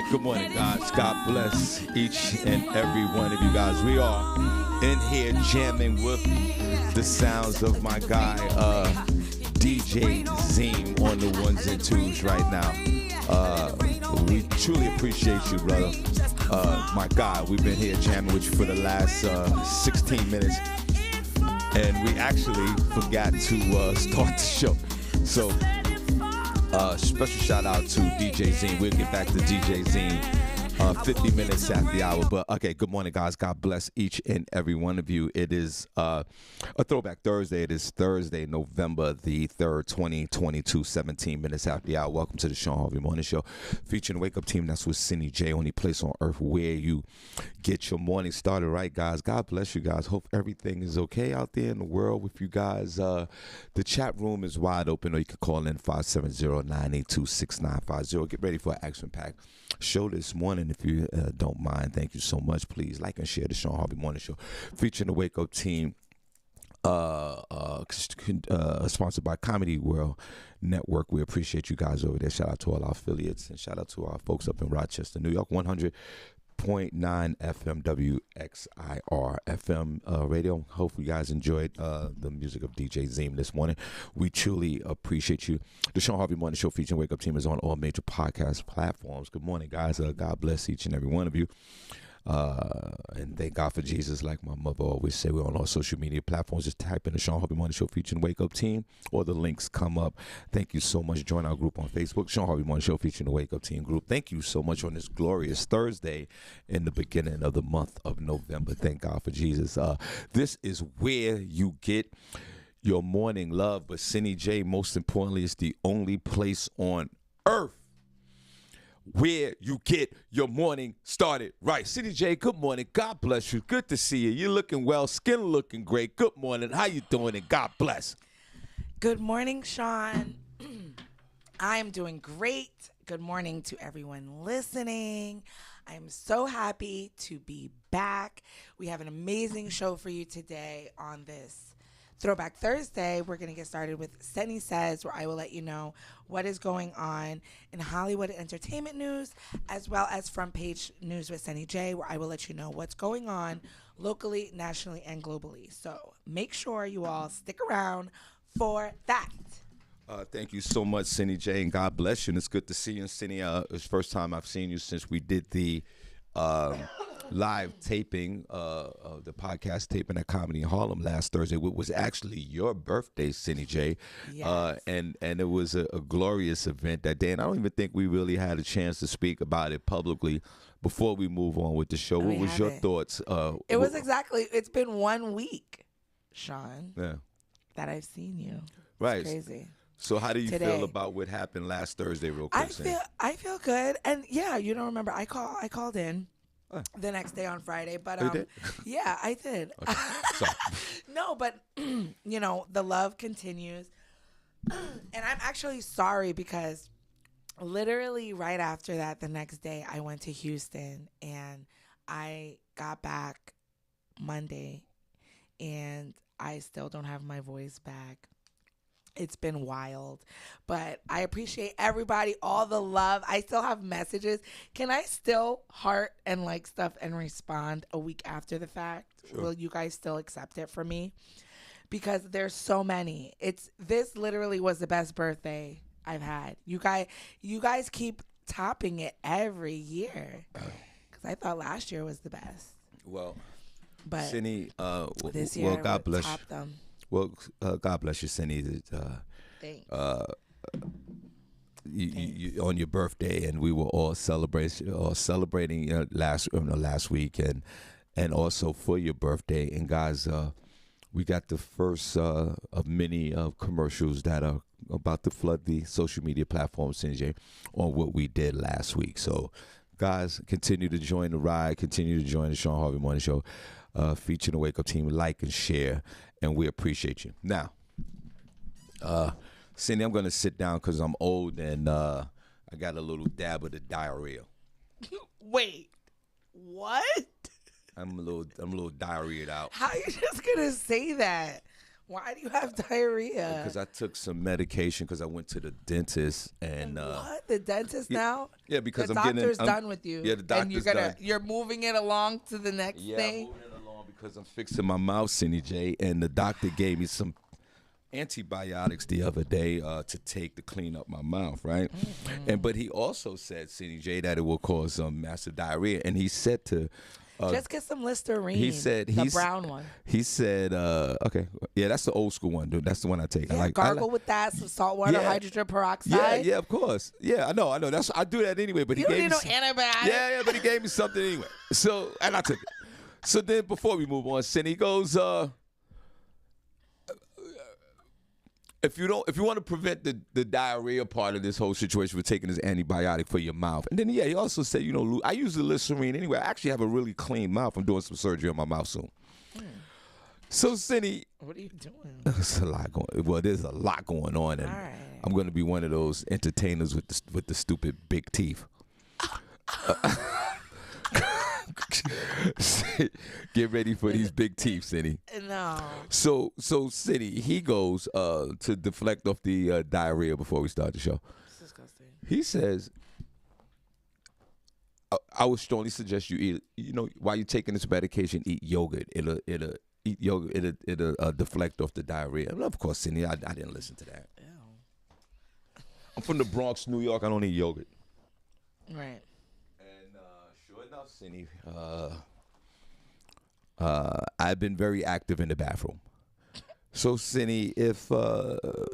Good morning, guys. God bless each and every one of you guys. We are in here jamming with the sounds of my guy, DJ Zeem on the ones and twos right now. We truly appreciate you, brother. My God, we've been here jamming with you for the last 16 minutes. And we actually forgot to start the show. So, special shout out to DJ Zeem. We'll get back to DJ Zeem 50 minutes after the hour. But, okay, good morning, guys. God bless each and every one of you. It is a Throwback Thursday. It is Thursday, November the 3rd, 2022, 17 minutes after the hour. Welcome to the Shawn Harvey Morning Show, featuring the Wake Up Team. That's with Cindy J, only place on earth where you get your morning started right, guys. God bless you guys. Hope everything is okay out there in the world with you guys. The chat room is wide open, or you can call in 570-982-6950. Get ready for an action-packed show this morning if you don't mind. Thank you so much. Please like and share the Shawn Harvey Morning Show, featuring the Wake Up Team, sponsored by Comedy World Network. We appreciate you guys over there. Shout out to all our affiliates, and shout out to our folks up in Rochester, New York. 100.9 FM WXIR FM radio. Hope you guys enjoyed the music of DJ Zeem this morning. We truly appreciate you. The Shawn Harvey Morning Show featuring Wake Up Team is on all major podcast platforms. Good morning, guys. God bless each and every one of you. And thank God for Jesus, like my mother always say. We're on all social media platforms. Just type in the Shawn Harvey Morning Show featuring Wake Up Team, or the links come up. Thank you so much. Join our group on Facebook, Shawn Harvey Morning Show featuring the Wake Up Team group. Thank you so much on this glorious Thursday in the beginning of the month of November. Thank God for Jesus. This is where you get your morning love. But Cindy J, most importantly, is the only place on earth where you get your morning started right. Cindy J, good morning. God bless you. Good to see you. You're looking well. Skin looking great. Good morning. How you doing? And God bless. Good morning, Shawn. I am doing great. Good morning to everyone listening. I'm so happy to be back. We have an amazing show for you today on this Throwback Thursday. We're going to get started with Senny Says, where I will let you know what is going on in Hollywood entertainment news, as well as front page news with Senny J, where I will let you know what's going on locally, nationally, and globally. So make sure you all stick around for that. Thank you so much, Cindy J, and God bless you. And it's good to see you, Cindy. It's the first time I've seen you since we did the live taping of the podcast taping at Comedy in Harlem last Thursday. It was actually your birthday, Cindy J. Yes. And it was a glorious event that day. And I don't even think we really had a chance to speak about it publicly before we move on with the show. What was your thoughts? It's been 1 week, Shawn, that I've seen you. Right. It's crazy. So how do you feel about what happened last Thursday, real quick? I feel good. And yeah, you don't remember, I called in the next day on Friday, but you did? yeah, I did. Okay. Sorry. No, but you know, the love continues. And I'm actually sorry because literally right after that, the next day, I went to Houston and I got back Monday and I still don't have my voice back. It's been wild, but I appreciate everybody, all the love. I still have messages. Can I still heart and like stuff and respond a week after the fact? Sure. Will you guys still accept it from me? Because there's so many. This literally was the best birthday I've had. You guys keep topping it every year. Because I thought last year was the best. Well, but Cindy, this year, God bless top them. Well, God bless you, Cindy. Thanks. You on your birthday, and we were all celebrating last week, and also for your birthday. And guys, we got the first of many commercials that are about to flood the social media platforms, Cindy, on what we did last week. So, guys, continue to join the ride. Continue to join the Shawn Harvey Morning Show, featuring the Wake Up Team. Like and share. And we appreciate you. Now, Cindy, I'm going to sit down because I'm old and I got a little dab of the diarrhea. Wait, what? I'm a little diarrheaed out. How are you just going to say that? Why do you have diarrhea? Because I took some medication because I went to the dentist and What? The dentist now? yeah, because the I'm getting doctor's done with you. Yeah, the doctor's done. You're moving it along to the next Yeah, thing. I'm moving it along because I'm fixing my mouth, Cindy J, and the doctor gave me some antibiotics the other day to take to clean up my mouth, right? But he also said, Cindy J, that it will cause massive diarrhea, and he said to just get some Listerine. he said the brown one. He said, okay, yeah, that's the old school one, dude. That's the one I take. Yeah, gargle with that, some salt water, hydrogen peroxide. Yeah, of course. Yeah, I know. I do that anyway. But you he don't gave need me no antibiotics. Yeah, but he gave me something anyway. So, and I took it. So then, before we move on, Cindy goes, if you want to prevent the diarrhea part of this whole situation with taking this antibiotic for your mouth, and then he also said, I use the Listerine anyway. I actually have a really clean mouth. I'm doing some surgery on my mouth soon. So, Cindy, what are you doing? There's a lot going. Well, there's a lot going on, and I'm going to be one of those entertainers with the stupid big teeth. Get ready for these big teeth, Cindy. No. So Cindy, he goes to deflect off the diarrhea before we start the show. It's disgusting. He says, I would strongly suggest you eat. While you're taking this medication, eat yogurt. It'll eat yogurt. It'll deflect off the diarrhea. And of course, Cindy, I didn't listen to that. Ew. I'm from the Bronx, New York. I don't eat yogurt. Right. Sure enough, Cindy, I've been very active in the bathroom. So, Cindy, if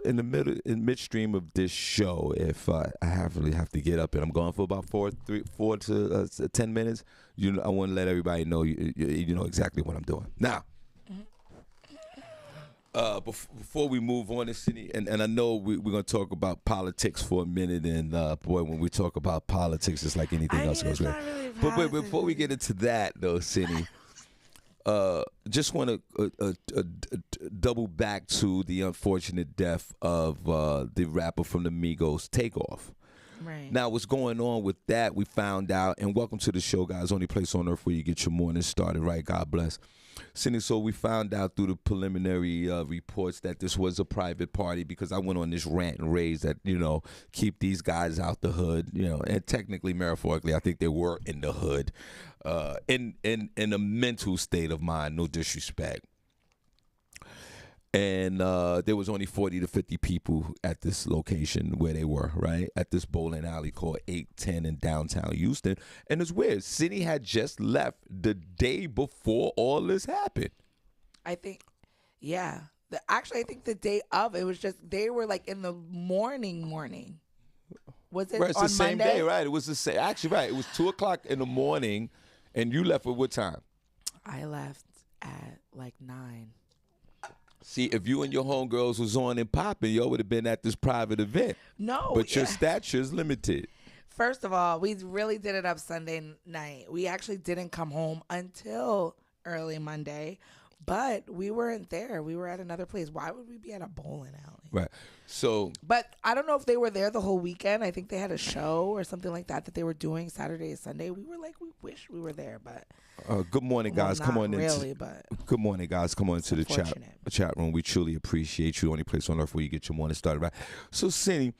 in midstream of this show, if I really have to get up and I'm going for about 4 to 10 minutes, I want to let everybody know you know exactly what I'm doing. Now, before we move on, Cindy, and I know we're going to talk about politics for a minute, and boy, when we talk about politics, it's like anything else goes right. But before we get into that, though, Cindy, just want to double back to the unfortunate death of the rapper from the Migos, Takeoff. Right. Now, what's going on with that, we found out, and welcome to the show, guys, only place on earth where you get your morning started, right? God bless. Cindy, so we found out through the preliminary reports that this was a private party, because I went on this rant and rave that, keep these guys out the hood, and technically, metaphorically, I think they were in the hood, in a mental state of mind, no disrespect. And there was only 40 to 50 people at this location where they were, right? At this bowling alley called 810 in downtown Houston. And it's weird. Cindy had just left the day before all this happened. I think, yeah. Actually, I think the day of, it was just, they were like in the morning. Was it right, it's on the same Monday? day, right? It was the same. Actually, right. It was 2 o'clock in the morning, and you left at what time? I left at like 9. See, if you and your homegirls was on and popping, y'all would have been at this private event. No. But your stature is limited. First of all, we really did it up Sunday night. We actually didn't come home until early Monday, but we weren't there. We were at another place. Why would we be at a bowling alley? Right. So. But I don't know if they were there the whole weekend. I think they had a show or something like that they were doing Saturday and Sunday. We were like, we wish we were there, but. Good morning, guys. Come on in. But good morning, guys. Come on into the chat room. We truly appreciate you. Only place on earth where you get your morning started. Right. So, Cindy,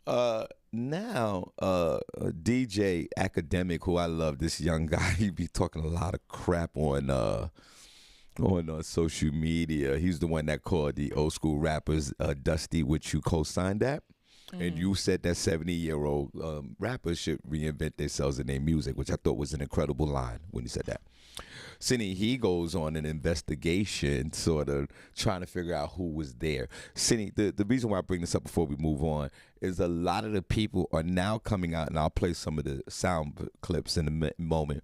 now DJ Academic, who I love, this young guy, he be talking a lot of crap on social media. He's the one that called the old school rappers dusty, which you co-signed that. And you said that 70-year-old rappers should reinvent themselves in their music, which I thought was an incredible line when you said that. Cindy, he goes on an investigation, sort of trying to figure out who was there. Cindy, the reason why I bring this up before we move on is a lot of the people are now coming out, and I'll play some of the sound clips in a moment.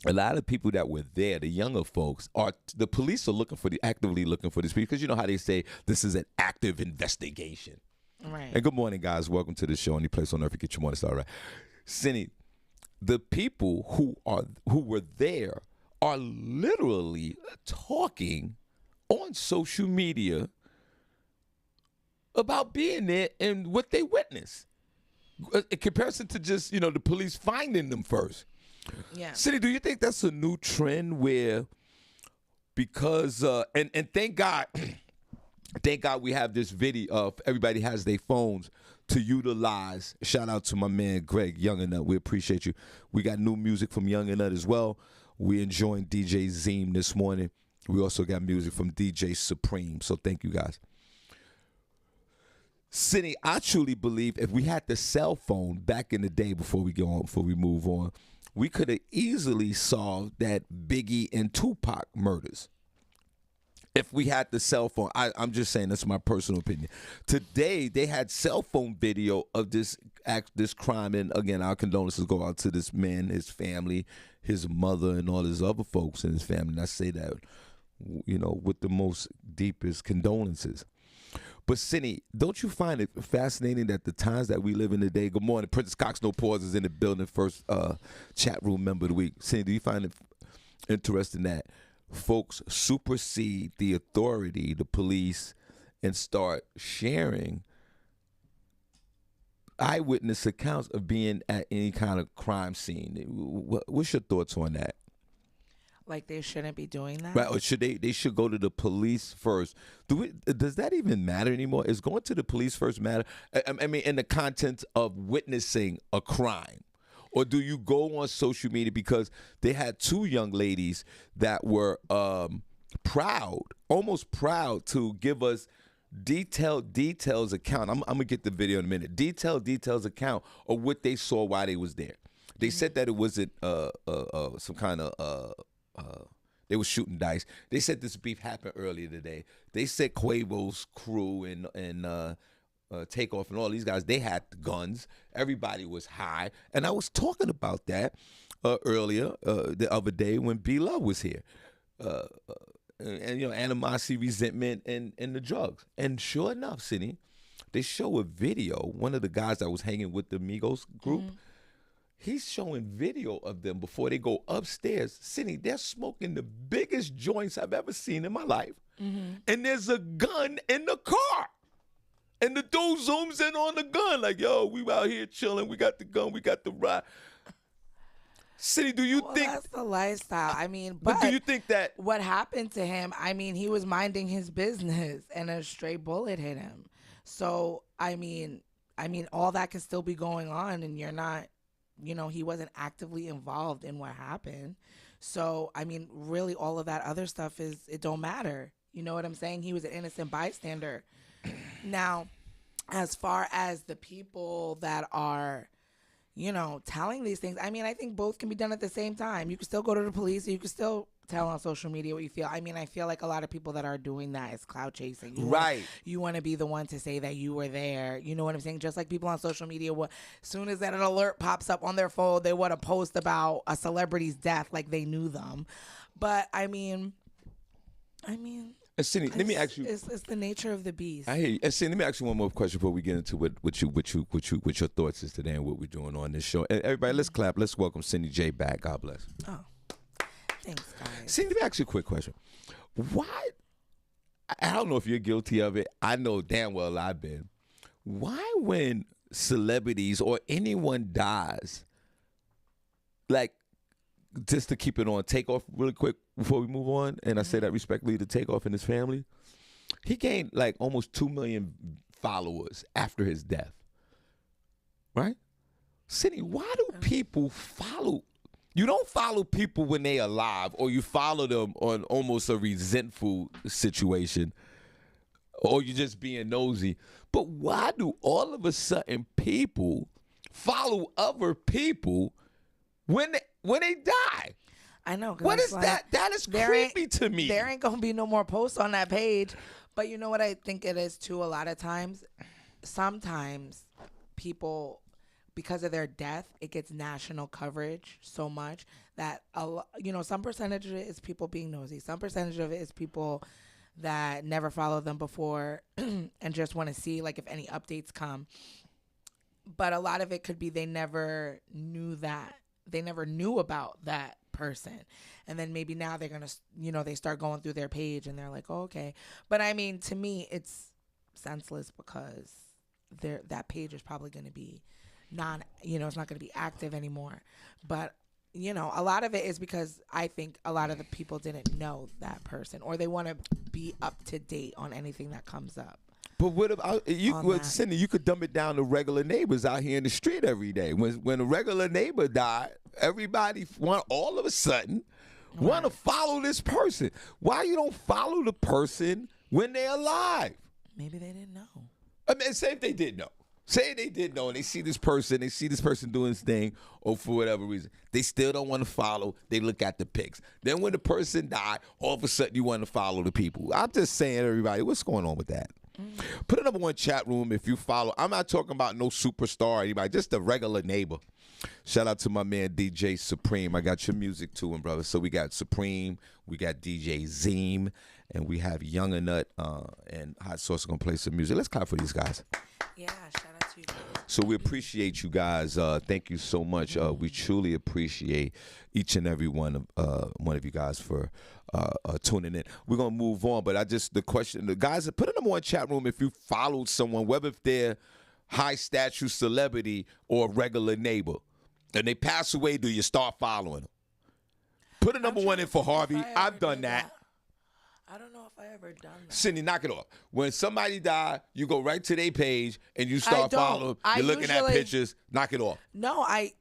A lot of people that were there, the younger folks, the police are actively looking for these people, because you know how they say this is an active investigation. Right. And good morning, guys. Welcome to the show. Any place on earth you get your morning started. Right. Cindy, the people who were there are literally talking on social media about being there and what they witnessed, in comparison to just the police finding them first. Yeah. Cindy, do you think that's a new trend where, because and thank God Thank God we have this video. Everybody has their phones to utilize. Shout out to my man Greg Young and Nut. We appreciate you. We got new music from Young and Nut as well. We enjoying DJ Zeem this morning. We also got music from DJ Supreme. So thank you guys. Cindy, I truly believe if we had the cell phone back in the day before we move on, we could have easily solved that Biggie and Tupac murders. If we had the cell phone, I'm just saying, that's my personal opinion. Today, they had cell phone video of this crime, and again, our condolences go out to this man, his family, his mother, and all his other folks in his family. And I say that, with the most deepest condolences. But Cindy, don't you find it fascinating that the times that we live in today? Good morning, Princess Cox No Pause is in the building, first chat room member of the week. Cindy, do you find it interesting that folks supersede the authority, the police, and start sharing eyewitness accounts of being at any kind of crime scene? What's your thoughts on that? Like they shouldn't be doing that, right? Or should they should go to the police first? Does that even matter anymore? Is going to the police first matter? I mean, in the context of witnessing a crime, or do you go on social media? Because they had two young ladies that were almost proud to give us details account. I'm gonna get the video in a minute. Details account of what they saw while they was there. They said that it wasn't some kind of they were shooting dice. They said this beef happened earlier today. They said Quavo's crew and Takeoff and all these guys, they had guns. Everybody was high. And I was talking about that earlier the other day when B-Love was here. And animosity, resentment, and the drugs. And sure enough, Cindy, they show a video. One of the guys that was hanging with the Migos group, he's showing video of them before they go upstairs. Cindy, they're smoking the biggest joints I've ever seen in my life. And there's a gun in the car. And the dude zooms in on the gun like, yo, we out here chilling. We got the gun. We got the ride. Cindy, do you think that's the lifestyle? I mean, but do you think that what happened to him? I mean, he was minding his business and a stray bullet hit him. So I mean, all that can still be going on, and you're not, he wasn't actively involved in what happened. So I mean, really, all of that other stuff it don't matter. You know what I'm saying? He was an innocent bystander. Now, as far as the people that are, telling these things, I mean, I think both can be done at the same time. You can still go to the police. You can still tell on social media what you feel. I mean, I feel like a lot of people that are doing that is clout chasing. You want to be the one to say that you were there. You know what I'm saying? Just like people on social media, as soon as that an alert pops up on their phone, they want to post about a celebrity's death like they knew them. But I mean. And Cindy, let me ask you. It's the nature of the beast. I hear you. And Cindy, let me ask you one more question before we get into what your thoughts is today and what we're doing on this show. And everybody, let's clap. Let's welcome Cindy J back. God bless. Oh, thanks, guys. Cindy, let me ask you a quick question. Why? I don't know if you're guilty of it. I know damn well I've been. Why, when celebrities or anyone dies, like, just to keep it on, Takeoff really quick before we move on, and I say that respectfully to Takeoff and his family, he gained like almost 2 million followers after his death, right? Cindy, why do people follow? You don't follow people when they alive, or you follow them on almost a resentful situation, or you're just being nosy. But why do all of a sudden people follow other people when they die? I know. What is like, that? That is creepy to me. There ain't going to be no more posts on that page. But you know what I think it is, too, a lot of times? Sometimes people, because of their death, it gets national coverage so much that, some percentage of it is people being nosy. Some percentage of it is people that never followed them before and just want to see, like, if any updates come. But a lot of it could be they never knew that. They never knew about that person. And then maybe now they're going to, they start going through their page and they're like, oh, okay. But I mean, to me, it's senseless because that page is probably going to be it's not going to be active anymore. But you know, a lot of it is because I think a lot of the people didn't know that person, or they want to be up to date on anything that comes up. But what about you? On Well, that. Cindy, you could dumb it down to regular neighbors out here in the street every day. When a regular neighbor died, everybody want all of a sudden want to follow this person. Why you don't follow the person when they're alive? Maybe they didn't know. I mean, say if they did know. Say they did know and they see this person doing his thing, or for whatever reason, they still don't want to follow. They look at the pics. Then when the person died, all of a sudden you want to follow the people. I'm just saying, everybody, what's going on with that? Put a number one chat room if you follow. I'm not talking about no superstar or anybody, just a regular neighbor. Shout out to my man DJ Supreme. I got your music too, and brother. So we got Supreme, we got DJ Zeem, and we have Young and Nut and Hot Sauce gonna play some music. Let's clap for these guys. Yeah, shout out to you guys. So we appreciate you guys. Thank you so much. We truly appreciate each and every one of you guys for tuning in. We're gonna move on, but the question, the guys, put in the one chat room if you followed someone, whether if they're high stature celebrity or a regular neighbor, and they pass away, do you start following them? Put a number one in for Harvey. I've done that. I don't know if I ever done that. Cindy, knock it off. When somebody die, you go right to their page and you start following. You're looking at pictures. Knock it off. No, I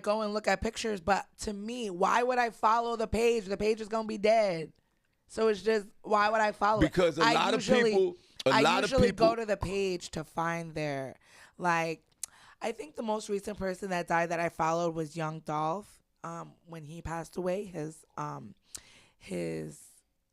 go and look at pictures, but to me, why would I follow the page? The page is gonna be dead. So it's just, why would I follow? Because I usually go to the page to find their, like, I think the most recent person that died that I followed was Young Dolph. When he passed away, his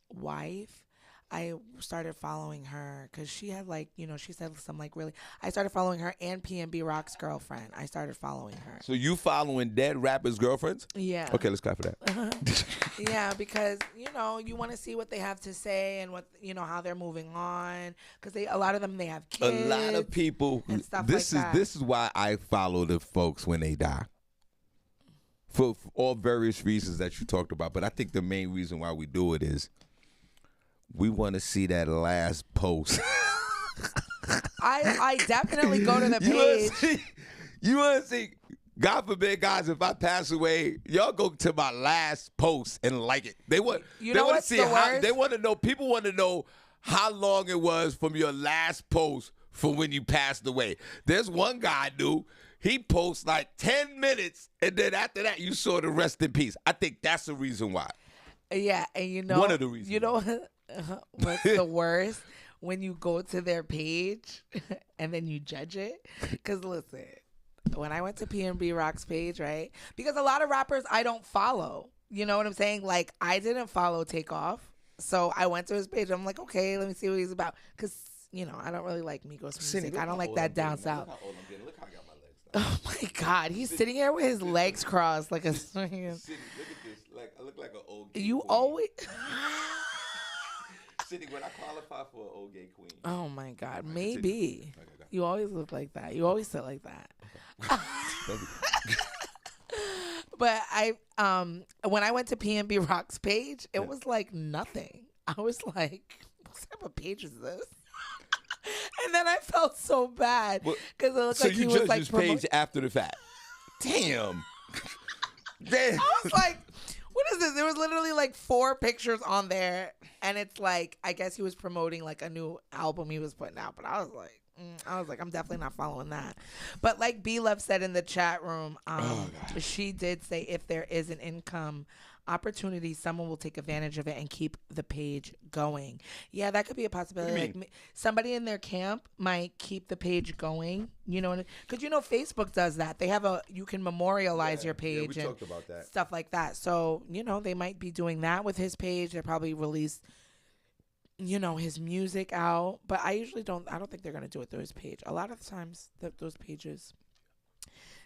wife, I started following her because she had, like, you know, she said some, like, really, I started following her, and PNB Rock's girlfriend. I started following her. So you following dead rappers' girlfriends? Yeah. Okay, let's clap for that. Yeah, because, you know, you want to see what they have to say and what, you know, how they're moving on, because a lot of them, they have kids. A lot of people. And stuff this like is that. This is why I follow the folks when they die. For all various reasons that you talked about, but I think the main reason why we do it is we want to see that last post. I definitely go to the page. You want to see, God forbid, guys, if I pass away, y'all go to my last post and like it. They want to see how, they want to know, people want to know how long it was from your last post from when you passed away. There's one guy, dude, he posts like 10 minutes, and then after that, you saw the rest in peace. I think that's the reason why. Yeah, and you know, one of the reasons. You know what's the worst? When you go to their page and then you judge it. Because listen, when I went to PNB Rock's page, right? Because a lot of rappers I don't follow. You know what I'm saying? Like, I didn't follow Takeoff. So I went to his page. I'm like, okay, let me see what he's about. Because, you know, I don't really like Migos music. I don't like that down south. Look how old I'm getting. Look how I got my legs. Oh my God, he's sitting here with his legs crossed like a. Look at this. Like, I look like an old gay You queen. always. Cindy, when I qualify for an old gay queen. Oh my God, maybe. Okay. You always look like that. You always sit like that. But when I went to PNB Rock's page, it was like nothing. I was like, what type of page is this? And then I felt so bad because it looked like he was like. So you judged his page after the fact? Damn. Damn. I was like, what is this? There was literally like 4 pictures on there, and it's like, I guess he was promoting like a new album he was putting out. But I was like, I'm definitely not following that. But like B Love said in the chat room, she did say if there is an income opportunity, someone will take advantage of it and keep the page going. Yeah, that could be a possibility. Like somebody in their camp might keep the page going. You know, because you know Facebook does that. They have you can memorialize your page and talked about that. Stuff like that. So you know they might be doing that with his page. They'll probably release, you know, his music out. But I don't think they're gonna do it through his page. A lot of the times those pages,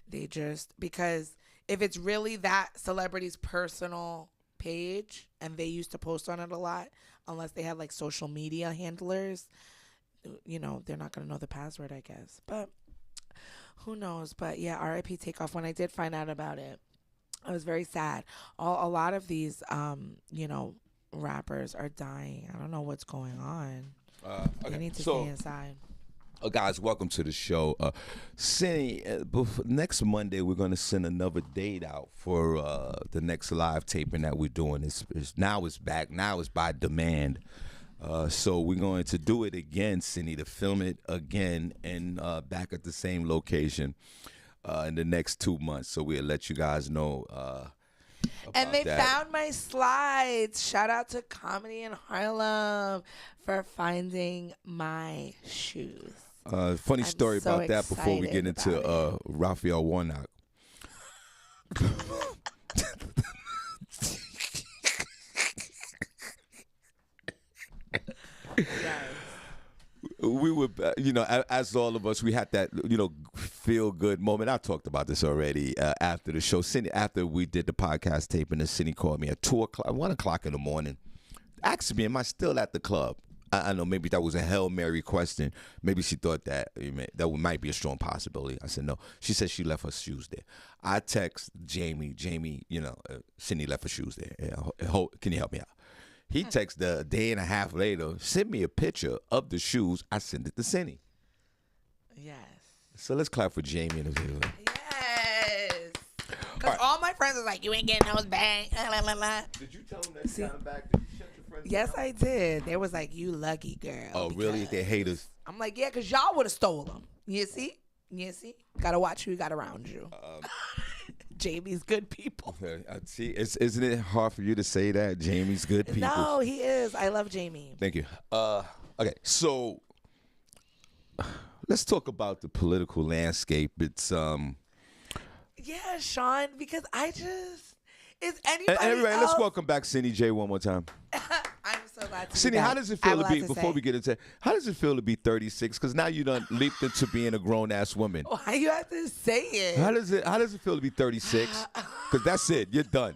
they just, because if it's really that celebrity's personal page and they used to post on it a lot, unless they had like social media handlers, you know, they're not going to know the password, I guess. But who knows? But yeah, RIP Takeoff. When I did find out about it, I was very sad. A lot of these, you know, rappers are dying. I don't know what's going on. Okay. They need to stay inside. Guys, welcome to the show. Cindy, next Monday we're going to send another date out for the next live taping that we're doing. Now it's back. Now it's by demand. So we're going to do it again, Cindy, to film it again and back at the same location in the next 2 months. So we'll let you guys know. And they that. found my slides. Shout out to Comedy in Harlem for finding my shoes. Funny story so about that before we get excited into Raphael Warnock. We were, as all of us, we had that, feel good moment. I talked about this already after the show. Cindy, after we did the podcast taping, the Cindy called me at 1 o'clock in the morning. Asked me, am I still at the club? I know maybe that was a Hail Mary question. Maybe she thought that might be a strong possibility. I said no. She said she left her shoes there. I text Jamie, Cindy left her shoes there. Can you help me out? He texted a day and a half later, sent me a picture of the shoes. I sent it to Cindy. Yes. So let's clap for Jamie in the video. Yes. Because all my friends was like, you ain't getting those back. Did you tell them that you got them back? Did you shut your friends Yes, down? I did. They was like, you lucky girl. Oh, really? They hate us. I'm like, yeah, because y'all would have stole them. You see? Gotta watch who you got around you. Jamie's good people. See, isn't it hard for you to say that? Jamie's good people. No, he is. I love Jamie. Thank you. Okay, so let's talk about the political landscape. It's Yeah, Shawn, because is anybody Anyway, else? let's welcome back Cindy J one more time. I'm so glad to be Cindy, back. how does it I feel have to a be, lot to before say. we get into, how does it feel to be 36? Because now you done leaped into being a grown-ass woman. Why you have to say it? How does it feel to be 36? Because that's it. You're done.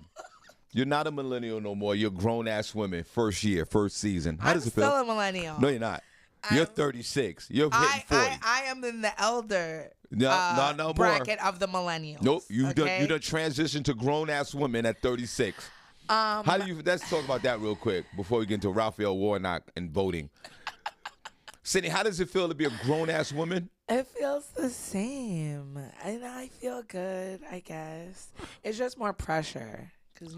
You're not a millennial no more. You're a grown-ass woman. First year, first season. How does it feel? I'm still a millennial. No, you're not. You're 36. You're hitting 40. I am in the elder No more. bracket of the millennials. Nope. You okay? done transitioned to grown-ass women at 36. How do you? Let's talk about that real quick before we get into Raphael Warnock and voting. Cindy, how does it feel to be a grown-ass woman? It feels the same. And I feel good, I guess. It's just more pressure because,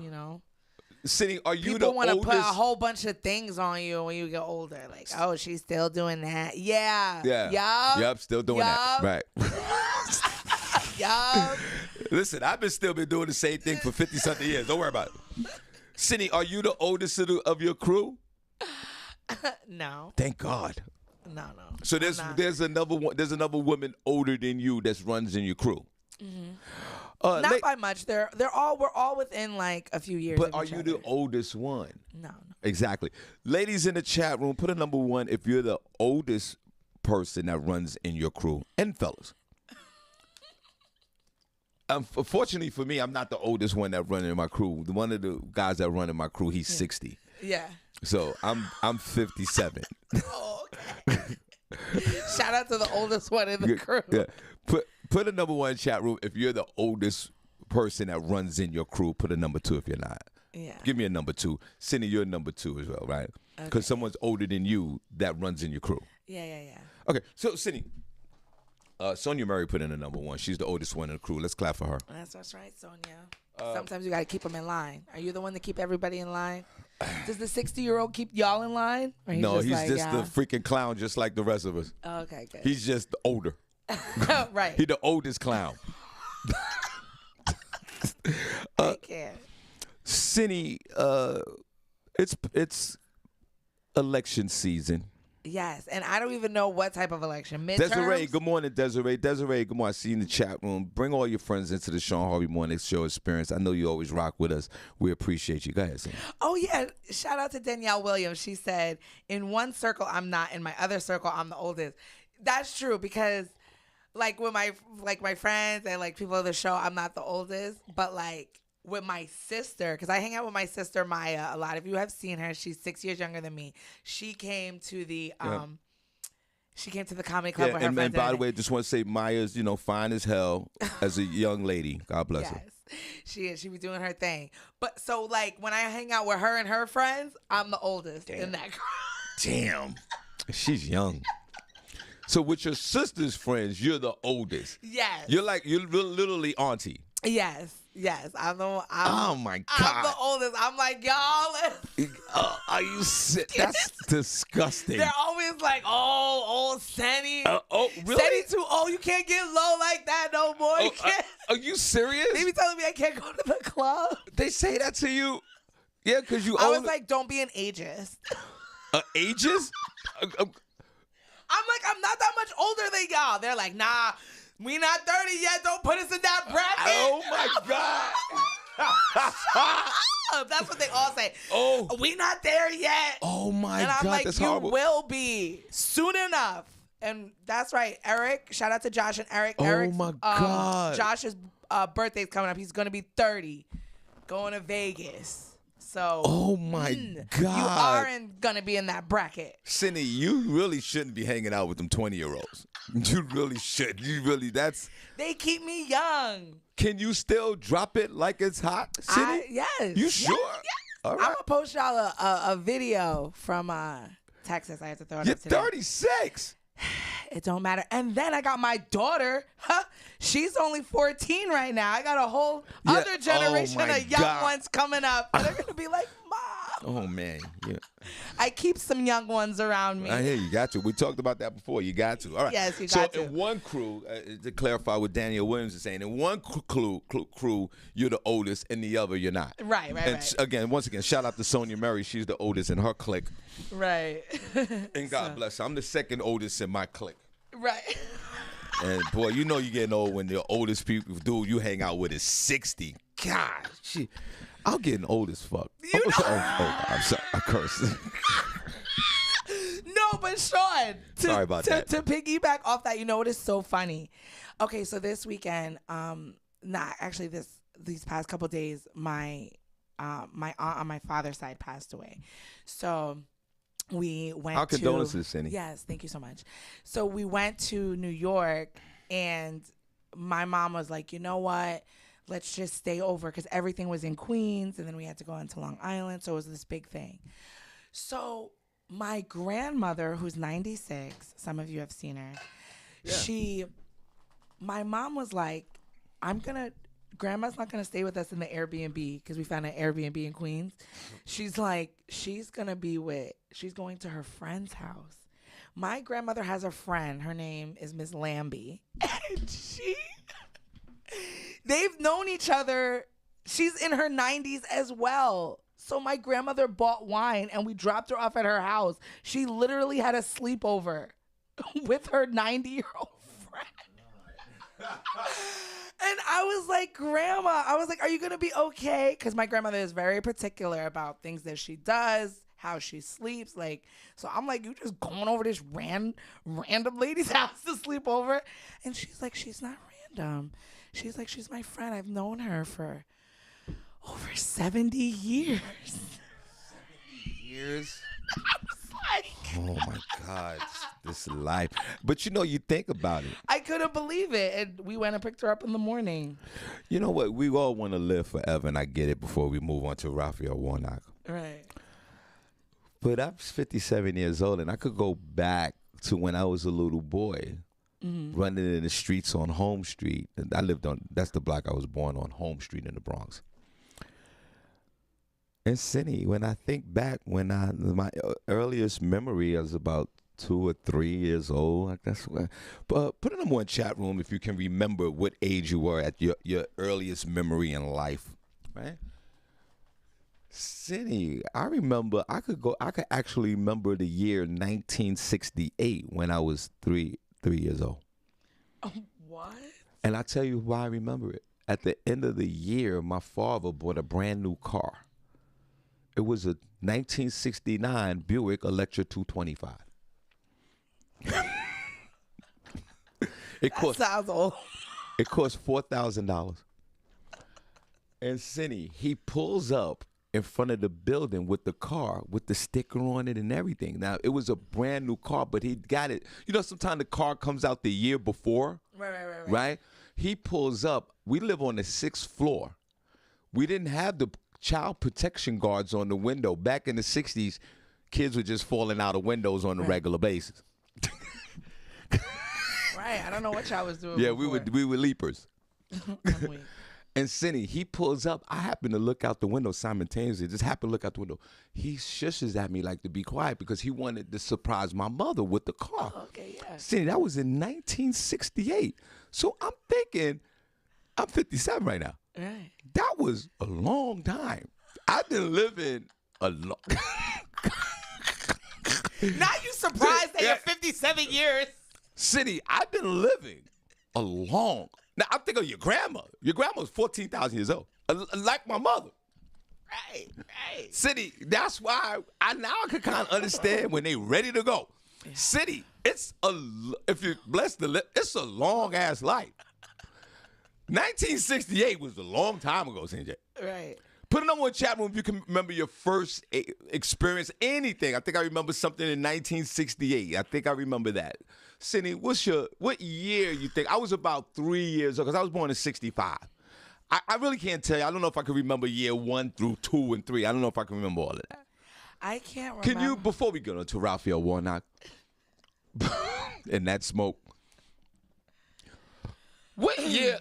Cindy, are you people the want to oldest? put a whole bunch of things on you when you get older. Like, oh, she's still doing that. Yeah. Yeah. Yep. Still doing that. Right. Yup. Listen, I've still been doing the same thing for 50-something years. Don't worry about it. Cindy, are you the oldest of your crew? No. Thank God. No. So there's another woman older than you that runs in your crew. Mm-hmm. Not by much. We're all within like a few years. But of are each you other. the oldest one? No. Exactly. Ladies in the chat room, put a number 1 if you're the oldest person that runs in your crew. And fellas. Fortunately for me, I'm not the oldest one that run in my crew. One of the guys that run in my crew, he's 60. Yeah. So I'm 57. Oh, okay. Shout out to the oldest one in the crew. Yeah. Put a number 1 chat room if you're the oldest person that runs in your crew. Put a number 2 if you're not. Yeah. Give me a number 2. Cindy, you're number 2 as well, right? Because someone's older than you that runs in your crew. Yeah. Okay, so Cindy, Sonia Murray put in a number 1. She's the oldest one in the crew. Let's clap for her. That's right, Sonia. Sometimes you got to keep them in line. Are you the one to keep everybody in line? Does the 60-year-old keep y'all in line? Or No, he's like, just the freaking clown, just like the rest of us. Okay, good. He's just older. Right. He's the oldest clown. I can't. Cindy, it's election season. Yes, and I don't even know what type of election. Midterms? Desiree, good morning, Desiree. Desiree, good morning. I see you in the chat room. Bring all your friends into the Shawn Harvey Morning Show experience. I know you always rock with us. We appreciate you. Go ahead, Cindy. Oh, yeah. Shout out to Danielle Williams. She said, in one circle, I'm not. In my other circle, I'm the oldest. That's true because, like, with my friends and, like, people of the show, I'm not the oldest. But, like, with my sister, because I hang out with my sister Maya a lot. If you have seen her, she's 6 years younger than me. She came to the comedy club with her friends. And by the way, just want to say Maya's, fine as hell as a young lady. God bless her. She is. She be doing her thing. But so like when I hang out with her and her friends, I'm the oldest in that crowd. Damn. She's young. So with your sister's friends, you're the oldest. Yes. You're literally auntie. Yes. Oh my God. I'm the oldest. I'm like, y'all. Are you sick? That's disgusting. They're always like, old Senny. Oh, really? Senny too old. You can't get low like that no more. You can't. Are you serious? They be telling me I can't go to the club. They say that to you? Yeah, because you I old. was like, don't be an ageist. Ageist? I'm like, I'm not that much older than y'all. They're like, nah, we not 30 yet. Don't put us in that bracket. Oh, my God. That's what they all say. Oh. We not there yet. Oh, my and I'm God. like, That's you horrible. will be soon enough. And that's right, Eric. Shout out to Josh and Eric. Oh, my God. Josh's birthday's coming up. He's going to be 30, going to Vegas. So, Oh, my God. You aren't going to be in that bracket. Cindy, you really shouldn't be hanging out with them 20-year-olds. You really should. They keep me young. Can you still drop it like it's hot, Cindy? Yes. You sure? Yes. All I'm right. going to post y'all a video from Texas. I have to throw it You're up today. 36. It don't matter. And then I got my daughter. She's only 14 right now. I got a whole other generation oh my of young God. ones coming up. And they're going to be like, Mom. Oh, man. Yeah. I keep some young ones around me. I hear you. Got to. We talked about that before. You got to. All right. Yes, you got to. So in one crew, to clarify what Daniel Williams is saying, in one crew, you're the oldest, in the other, you're not. Right. And once again, shout out to Sonia Murray. She's the oldest in her clique. Right. And God bless her. I'm the second oldest in my clique. Right. And boy, you know you're getting old when the oldest dude you hang out with is 60. God, I'm getting old as fuck. I'm sorry. I cursed. No, but Shawn, Sorry about that. To piggyback off that, you know what is so funny? Okay, so this weekend, these past couple days, my aunt on my father's side passed away. So we went Our condolences, Cindy. Yes, thank you so much. So we went to New York, and my mom was like, you know what? Let's just stay over, because everything was in Queens, and then we had to go into Long Island, so it was this big thing. So my grandmother, who's 96, some of you have seen her, my mom was like, Grandma's not going to stay with us in the Airbnb, because we found an Airbnb in Queens. She's like, she's going to her friend's house. My grandmother has a friend. Her name is Miss Lambie. And they've known each other. She's in her 90s as well. So my grandmother bought wine, and we dropped her off at her house. She literally had a sleepover with her 90-year-old friend. And I was like, Grandma, are you going to be okay? Because my grandmother is very particular about things that she does, how she sleeps. So I'm like, you just going over this random lady's house to sleep over? And she's like, she's not random. She's like, she's my friend. I've known her for over 70 years. 70 years? I was like, oh my God, this life. But you think about it. I couldn't believe it. And we went and picked her up in the morning. You know what? We all want to live forever, and I get it, before we move on to Raphael Warnock. Right. But I'm 57 years old, and I could go back to when I was a little boy, running in the streets on Home Street. And that's the block I was born on, Home Street in the Bronx. And Cindy, when I think back, my earliest memory is about 2 or 3 years old. But put in the one chat room if you can remember what age you were at your earliest memory in life, right? Cindy, I remember. I could actually remember the year 1968 when I was three years old. Oh, what? And I tell you why I remember it. At the end of the year, my father bought a brand new car. It was a 1969 Buick Electra 225. Sounds old. It cost $4,000. And Cindy, he pulls up in front of the building with the car, with the sticker on it and everything. Now, it was a brand new car, but he got it. Sometimes the car comes out the year before. Right? He pulls up. We live on the 6th floor. We didn't have the child protection guards on the window. Back in the 60s, kids were just falling out of windows on a regular basis. right. I don't know what y'all was doing. Yeah, before. we were leapers. I'm weak. And Cindy, he pulls up. I happen to look out the window simultaneously. Just happen to look out the window. He shushes at me like to be quiet because he wanted to surprise my mother with the car. Oh, okay, yeah. Cindy, that was in 1968. So I'm thinking, I'm 57 right now. Right. That was a long time. I've been living a long. Now you surprised that you're 57 years. Cindy, I've been living a long. Now I'm thinking of your grandma. Your grandma was 14,000 years old, like my mother. Right, right. Cindy, that's why I can kind of understand when they ready to go. Yeah. Cindy, if you're blessed to live, it's a long ass life. 1968 was a long time ago, Cindy. Right. Put it on one chat room if you can remember your first experience, anything. I think I remember something in 1968. I think I remember that. Cindy, what year you think? I was about 3 years old because I was born in 65. I really can't tell you. I don't know if I can remember year 1 through 2 and 3. I don't know if I can remember all of that. I can't remember. Can you, before we get into Raphael Warnock and that smoke, what year?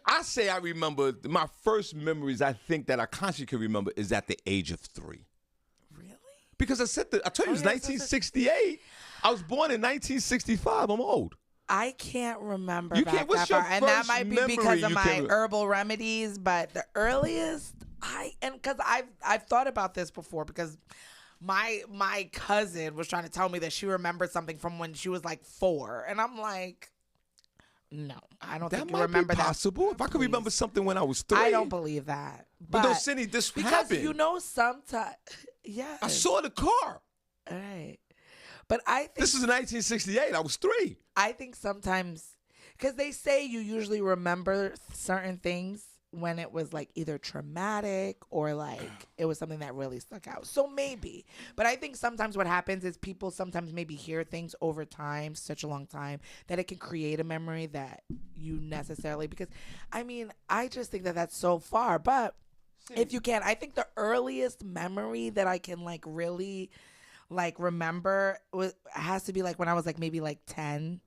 I say I remember my first memories. I think that I consciously can remember is at the age of 3. Really? Because I told you it was 1968. I was born in 1965. I'm old. I can't remember You back can't- what's that your far, and that first might be memory because of you my can- herbal remedies. But the earliest, because I've thought about this before because my cousin was trying to tell me that she remembered something from when she was like 4, and I'm like, no, I don't think you remember be possible. that. If I could remember something when I was 3. I don't believe that. But no, Cindy, this because happened. you know sometimes, yeah, I saw the car. All right. But I think This is in 1968. I was 3. I think sometimes, because they say you usually remember certain things when it was like either traumatic or like it was something that really stuck out. So maybe. But I think sometimes what happens is people sometimes maybe hear things over time, such a long time, that it can create a memory that you necessarily, because I mean, I just think that that's so far. But if you can, I think the earliest memory that I can like really like remember has to be like when I was like maybe like 10,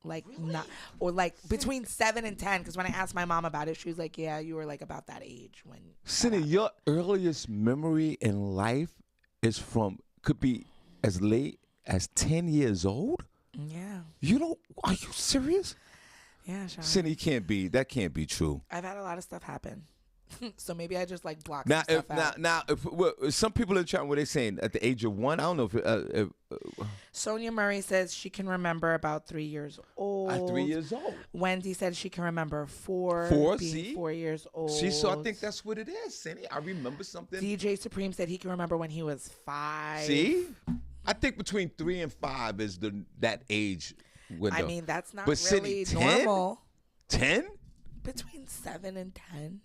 like really? Not, or like between 7 and 10, because when I asked my mom about it, she was like, yeah, you were like about that age when. Cindy, your earliest memory in life could be as late as 10 years old? Yeah. Are you serious? Yeah, Shawn. Cindy, that can't be true. I've had a lot of stuff happen. So maybe I just like block Now, some stuff out. If some people in the chat, what they saying at the age of 1, I don't know if Sonia Murray says she can remember about 3 years old. at 3 years old. Wendy said she can remember 4. 4, being see? 4 years old. See, so I think that's what it is, Cindy. I remember something. DJ Supreme said he can remember when he was 5. See, I think between 3 and 5 is that age window. I mean, that's not but really Cindy, 10? normal. 10? Between 7 and 10.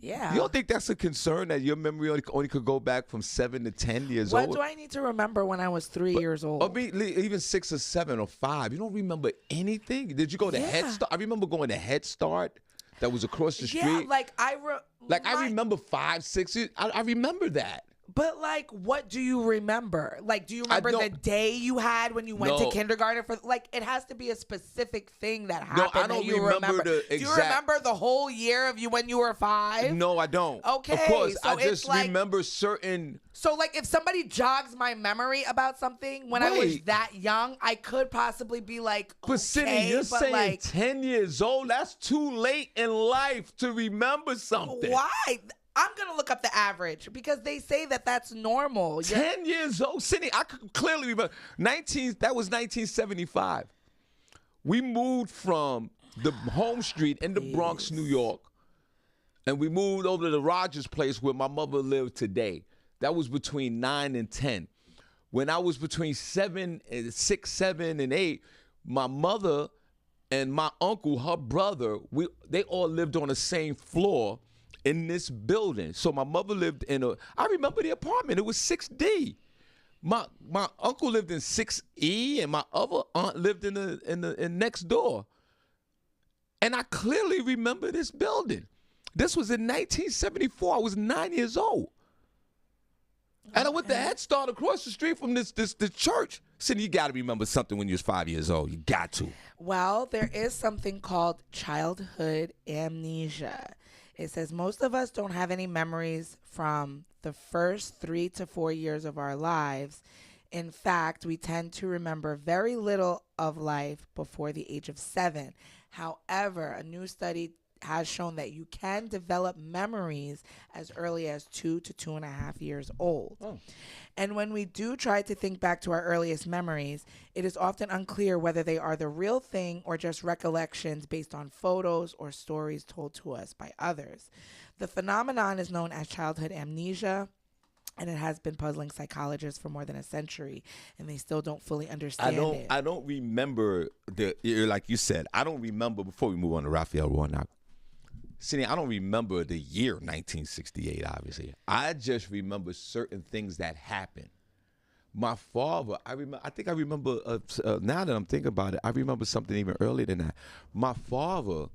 Yeah. You don't think that's a concern that your memory only could go back from 7 to 10 years What old? do I need to remember when I was 3 years old? Or even 6 or 7 or 5. You don't remember anything? Did you go to Head Start? I remember going to Head Start that was across the street. Yeah, like I remember 5, 6 years. I remember that. But like, what do you remember? Like, do you remember the day you had when you went to kindergarten? It has to be a specific thing that happened. No, I don't that you remember. the Do you remember the whole year of you when you were 5? No, I don't. Okay, of course, so I just remember certain. So, like, if somebody jogs my memory about something when I was that young, I could possibly be like, But Cindy, you're saying like, 10 years old? That's too late in life to remember something. Why? I'm going to look up the average because they say that that's normal. 10 years old? Cindy, I could clearly remember. That was 1975. We moved from the home street in the Bronx, New York, and we moved over to the Rogers place where my mother lived today. That was between 9 and 10. When I was between 6, 7, and 8, my mother and my uncle, her brother, they all lived on the same floor in this building. So my mother lived I remember the apartment. It was 6D. My uncle lived in 6E, and my other aunt lived in next door. And I clearly remember this building. This was in 1974. I was 9 years old. And I went to Head Start across the street from this church. Cindy, you got to remember something when you was 5 years old. You got to. Well, there is something called childhood amnesia. It says most of us don't have any memories from the first 3 to 4 years of our lives. In fact, we tend to remember very little of life before the age of 7. However, a new study has shown that you can develop memories as early as 2 to 2.5 years old. Oh. And when we do try to think back to our earliest memories, it is often unclear whether they are the real thing or just recollections based on photos or stories told to us by others. The phenomenon is known as childhood amnesia, and it has been puzzling psychologists for more than a century, and they still don't fully understand it. I don't remember like you said, I don't remember, before we move on to Raphael Warnock, Cindy, I don't remember the year 1968, obviously. I just remember certain things that happened. My father, I think I remember, now that I'm thinking about it, I remember something even earlier than that. My father,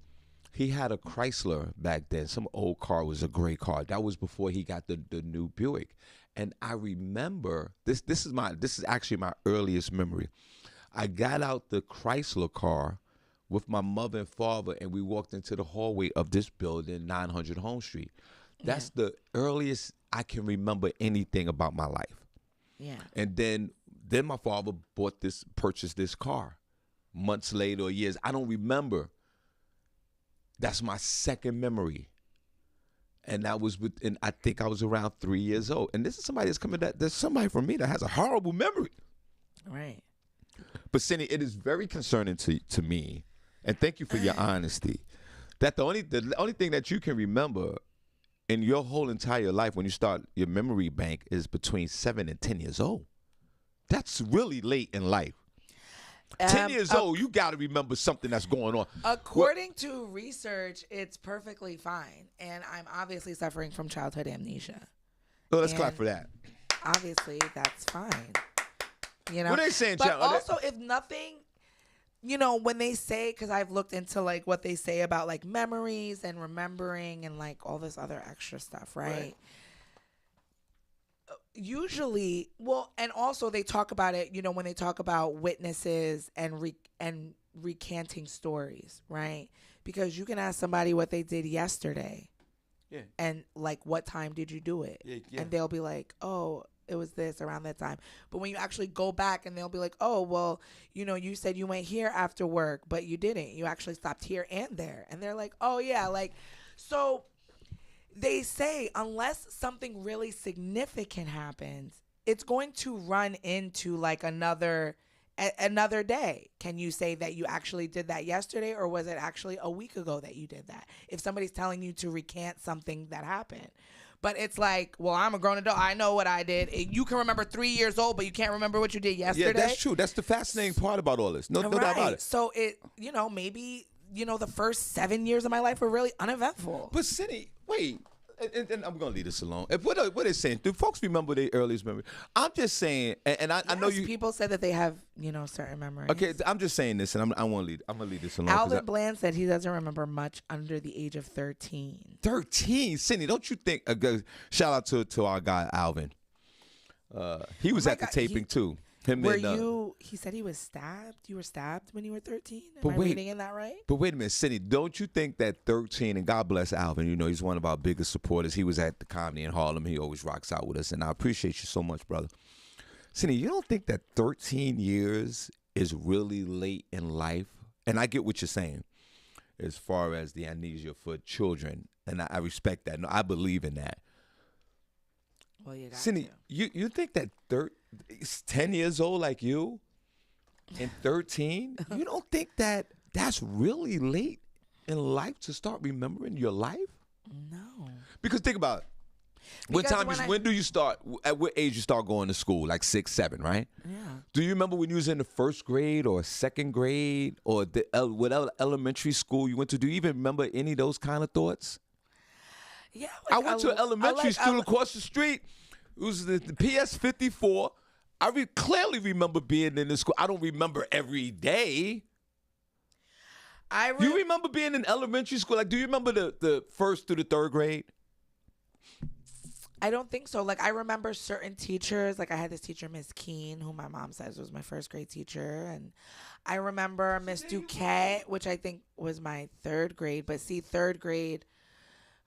he had a Chrysler back then. Some old car, was a gray car. That was before he got the new Buick. And I remember, this is actually my earliest memory. I got out the Chrysler car with my mother and father, and we walked into the hallway of this building, 900 Home Street. That's the earliest I can remember anything about my life. Yeah. And then my father purchased this car. Months later or years, I don't remember. That's my second memory. And that was I think I was around 3 years old. And this is somebody that's coming, there's somebody from me that has a horrible memory. Right. But Cindy, it is very concerning to me. And thank you for your honesty. That the only thing that you can remember in your whole entire life when you start your memory bank is between 7 and 10 years old. That's really late in life. 10 years old, you got to remember something that's going on. According to research, it's perfectly fine. And I'm obviously suffering from childhood amnesia. Well, let's clap for that. Obviously, that's fine. You know? What are they saying, but also, if nothing, you know, when they say, because I've looked into like what they say about like memories and remembering and like all this other extra stuff, right? Usually, well, and also they talk about it, you know, when they talk about witnesses and recanting stories, right? Because you can ask somebody what they did yesterday, and like, what time did you do it? And they'll be like, oh, it was this around that time. But when you actually go back and they'll be like, oh, well, you know, you said you went here after work, but you didn't. You actually stopped here and there. And they're like, oh, yeah, like, so they say unless something really significant happens, it's going to run into like another day. Can you say that you actually did that yesterday, or was it actually a week ago that you did that? If somebody's telling you to recant something that happened. But it's like, well, I'm a grown adult. I know what I did. You can remember 3 years old, but you can't remember what you did yesterday. Yeah, that's true. That's the fascinating part about all this. No doubt about it. So it, you know, maybe, you know, the first 7 years of my life were really uneventful. But Cindy, wait. And I'm going to leave this alone. What they're saying, do folks remember their earliest memory? I'm just saying, and I know you. People said that they have, you know, certain memories. Okay, I'm just saying this, and I'm going to leave this alone. Alvin Bland said he doesn't remember much under the age of 13. 13? Cindy, don't you think, shout out to our guy, Alvin. He was at the taping, too. He said he was stabbed? You were stabbed when you were 13? Am I reading in that right? But wait a minute, Cindy, don't you think that 13, and God bless Alvin, you know, he's one of our biggest supporters. He was at the comedy in Harlem. He always rocks out with us, and I appreciate you so much, brother. Cindy, you don't think that 13 years is really late in life? And I get what you're saying as far as the amnesia for children, and I respect that. No, I believe in that. Well, you got Cindy, you think that 10 years old like you and 13, you don't think that that's really late in life to start remembering your life? No. Because think about it. When do you start, at what age you start going to school? Like 6, 7, right? Yeah. Do you remember when you was in the first grade or second grade or whatever elementary school you went to? Do you even remember any of those kind of thoughts? Yeah. I went to an elementary school across the street. It was the PS54. I clearly remember being in this school. I don't remember every day. You remember being in elementary school? Like, do you remember the first through the third grade? I don't think so. Like, I remember certain teachers. Like, I had this teacher, Miss Keene, who my mom says was my first grade teacher. And I remember Miss Duquette, which I think was my third grade. But see, third grade,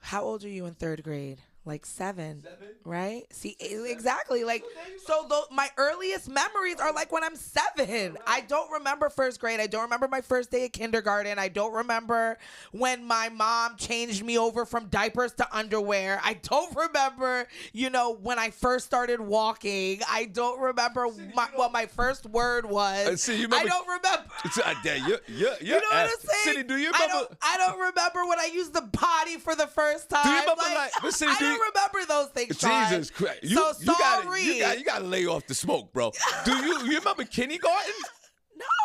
how old are you in third grade? Like 7, right? See, exactly. Like, so my earliest memories are like when I'm 7. I don't remember first grade. I don't remember my first day of kindergarten. I don't remember when my mom changed me over from diapers to underwear. I don't remember, when I first started walking. I don't remember what my first word was. I don't remember. You know what I'm saying? Cindy, do you remember? I don't remember when I used the potty for the first time. Do you remember I don't remember those things, Shawn. Jesus Christ. Sorry. You gotta lay off the smoke, bro. Do you remember kindergarten?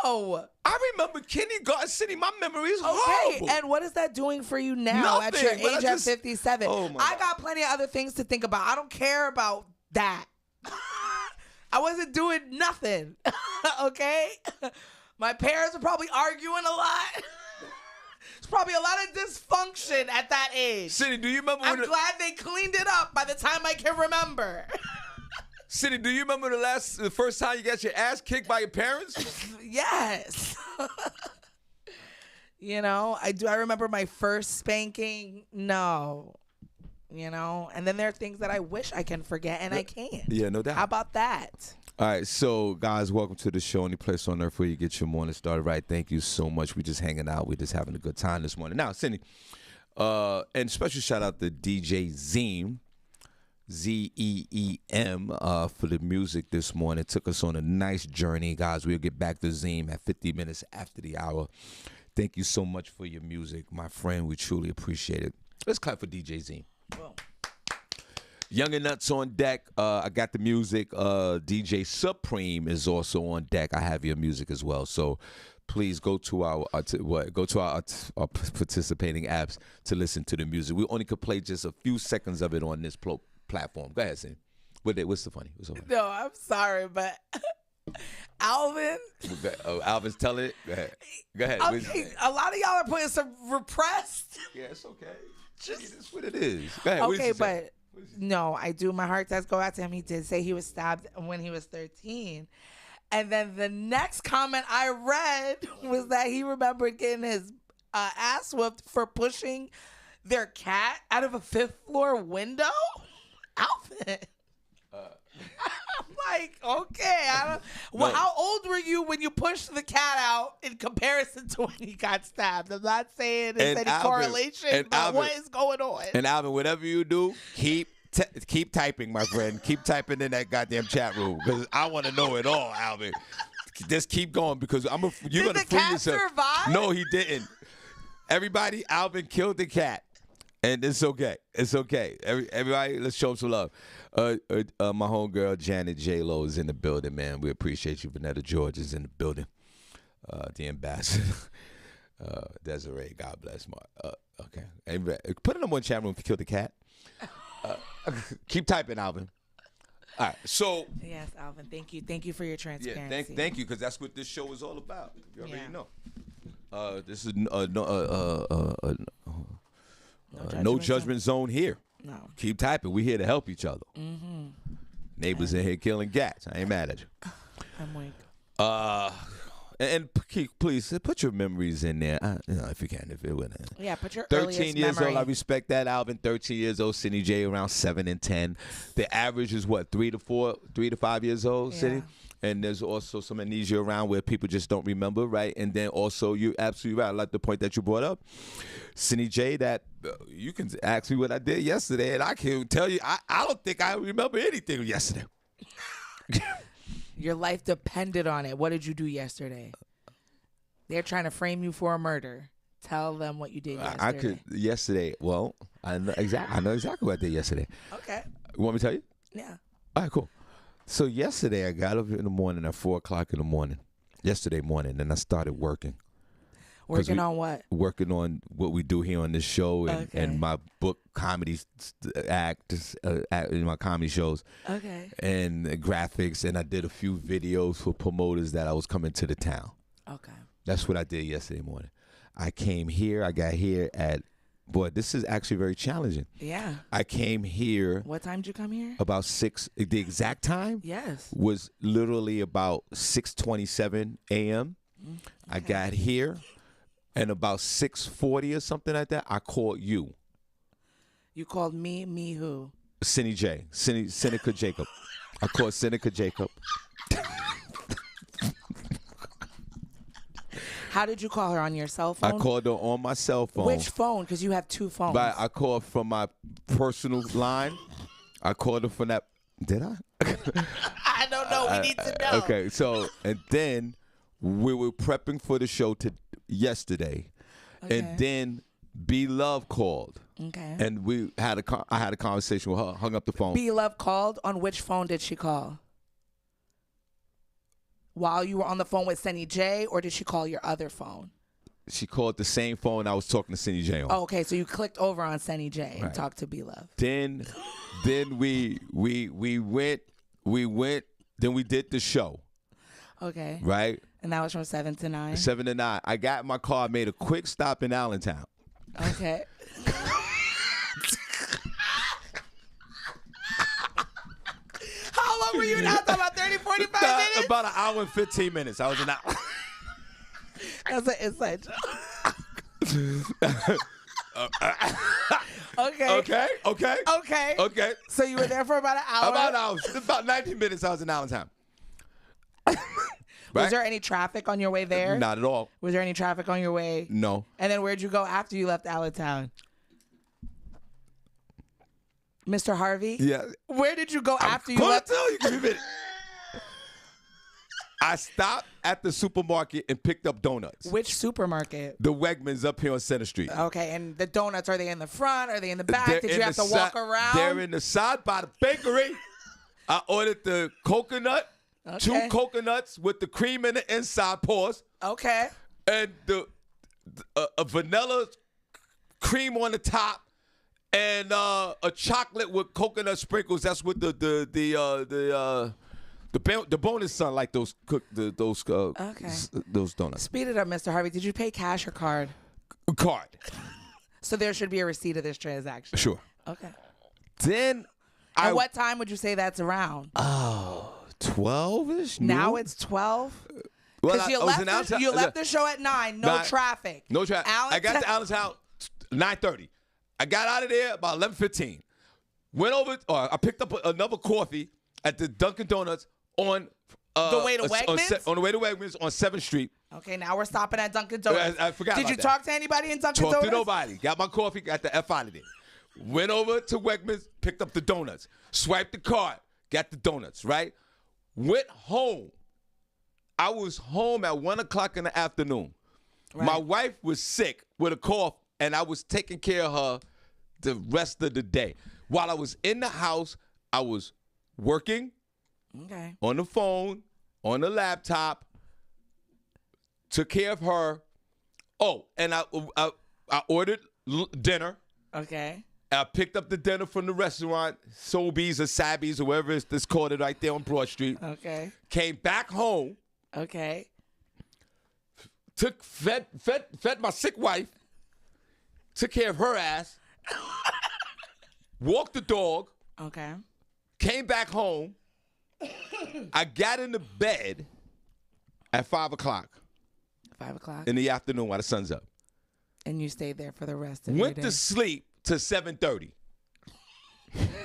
No. I remember kindergarten. Cindy, my memory is okay, horrible. And what is that doing for you now at your age at 57? I got plenty of other things to think about. I don't care about that. I wasn't doing nothing. Okay? My parents were probably arguing a lot. There's probably a lot of dysfunction at that age. Cindy, do you remember? I'm glad they cleaned it up by the time I can remember. Cindy, do you remember the first time you got your ass kicked by your parents? Yes. I do. I remember my first spanking. No. And then there are things that I wish I can forget and I can't. Yeah, no doubt. How about that? All right, so guys, welcome to the show. Only place on earth where you get your morning started right. Thank you so much. We just hanging out. We just having a good time this morning. Now, Cindy, and special shout out to DJ Zeem, Zeem, for the music this morning. Took us on a nice journey, guys. We'll get back to Zeem at 50 minutes after the hour. Thank you so much for your music, my friend. We truly appreciate it. Let's clap for DJ Zeem. Well. Young and Nuts on deck. I got the music. DJ Supreme is also on deck. I have your music as well. So please go to our participating apps to listen to the music. We only could play just a few seconds of it on this platform. Go ahead, Sin. What's so funny? No, I'm sorry, but Alvin. Alvin's telling it. Go ahead. Okay, a lot of y'all are putting some repressed. Yeah, it's okay. That's what it is. Go ahead. Okay, but. No, I do. My heart does go out to him. He did say he was stabbed when he was 13. And then the next comment I read was that he remembered getting his ass whooped for pushing their cat out of a 5th floor window. Alvin. I'm like, okay. How old were you when you pushed the cat out in comparison to when he got stabbed? I'm not saying there's any correlation, but what is going on? And Alvin, whatever you do, keep typing, my friend. Keep typing in that goddamn chat room because I want to know it all, Alvin. Just keep going because you're going to free yourself. Did the cat survive? No, he didn't. Everybody, Alvin killed the cat. And it's okay. It's okay. Everybody, let's show him some love. My homegirl, Janet J-Lo, is in the building, man. We appreciate you. Vanetta George is in the building. The ambassador. Desiree, God bless. Okay. Put it in one chat room to kill the cat. Keep typing, Alvin. All right. So. Yes, Alvin. Thank you. Thank you for your transparency. Yeah, thank you, because that's what this show is all about. You already know. This is no judgment zone here. No. Keep typing. We're here to help each other. Mm-hmm. Neighbors in here killing cats. I ain't mad at you. I'm weak. And please put your memories in there, if you can, if it wouldn't. Yeah, put your 13 years memory. old. I respect that, Alvin. 13 years old. Cindy J around 7 and 10. The average is what, 3 to 5 years old, yeah. Cindy. And there's also some amnesia around where people just don't remember, right? And then also, you're absolutely right. I like the point that you brought up, Cindy J, that you can ask me what I did yesterday, and I can tell you, I don't think I remember anything yesterday. Your life depended on it. What did you do yesterday? They're trying to frame you for a murder. Tell them what you did yesterday. Well, I know exactly what I did yesterday. Okay. You want me to tell you? Yeah. All right, cool. So yesterday I got up in the morning at 4 o'clock in the morning. Yesterday morning, and I started working. Working on what? Working on what we do here on this show and my book comedy act in my comedy shows. Okay. And graphics, and I did a few videos for promoters that I was coming to the town. Okay. That's what I did yesterday morning. I came here. I got here at boy, this is actually very challenging. Yeah. I came here What time did you come here? about 6. The exact time Yes. was literally about 6:27 a.m. I got here, and about 6:40 or something like that, I called you. You called me? Me who? Seneca Jacob. I called Seneca Jacob. How did you call her, on your cell phone? I called her on my cell phone. Which phone? Because you have 2 phones. But I called from my personal line. I called her from that. Did I? I don't know. We need to know. Okay, so, and then we were prepping for the show yesterday. Okay. And then B Love called. Okay. And I had a conversation with her, hung up the phone. B Love called. On which phone did she call? While you were on the phone with Senny J, or did she call your other phone? She called the same phone I was talking to Senny J on. Oh, okay, so you clicked over on Senny J and Right. talked to B Love. Then we went, then we did the show, Okay. right? And that was from 7 to 9? 7 to 9. I got in my car, made a quick stop in Allentown. Okay. How long were you now? About 30, 45 minutes? About an hour and 15 minutes. I was in out. That's an inside joke. Okay. Okay. So you were there for about an hour? About 19 minutes I was in Allentown. Was there any traffic on your way there? Not at all. Was there any traffic on your way? No. And then where'd you go after you left Allentown? Mr. Harvey? Yeah. Where did you go after you Go left? tell you. Give me a minute. I stopped at the supermarket and picked up donuts. Which supermarket? The Wegmans up here on Center Street. Okay, and the donuts, are they in the front? Are they in the back? They're Did in you have the to walk around? They're in the side by the bakery. I ordered the coconut, Okay. 2 coconuts with the cream in the inside, pause, Okay. and a vanilla cream on the top, and a chocolate with coconut sprinkles. That's what the bonus son like those those donuts. Speed it up, Mr. Harvey. Did you pay cash or card? Card. So there should be a receipt of this transaction. Sure. Okay. Then And what time would you say that's around? 12ish. Now it's 12? Well, Because you left the show at 9. No traffic. No traffic. I got to Allentown 9:30. I got out of there about 11:15. Went over. I picked up another coffee at the Dunkin' Donuts on The way to Wegmans? On the way to Wegmans on 7th Street. Okay, now we're stopping at Dunkin' Donuts. I forgot Did about you that. talk to anybody in Dunkin' Talked Donuts? to nobody. Got my coffee. Got the F out of there. Went over to Wegmans. Picked up the donuts. Swiped the card. Got the donuts. Right. Went home. I was home at 1 o'clock in the afternoon. Right. My wife was sick with a cough, and I was taking care of her the rest of the day. While I was in the house, I was working Okay. on the phone, on the laptop, took care of her. Oh, and I ordered dinner. Okay. I picked up the dinner from the restaurant, Sobeys or Sabby's or wherever it's called it right there on Broad Street. Okay. Came back home, Okay. fed my sick wife, took care of her ass, walked the dog, Okay. came back home. I got into bed at 5 o'clock 5 o'clock. in the afternoon while the sun's up. And you stayed there for the rest of Went your day. to sleep to 7:30.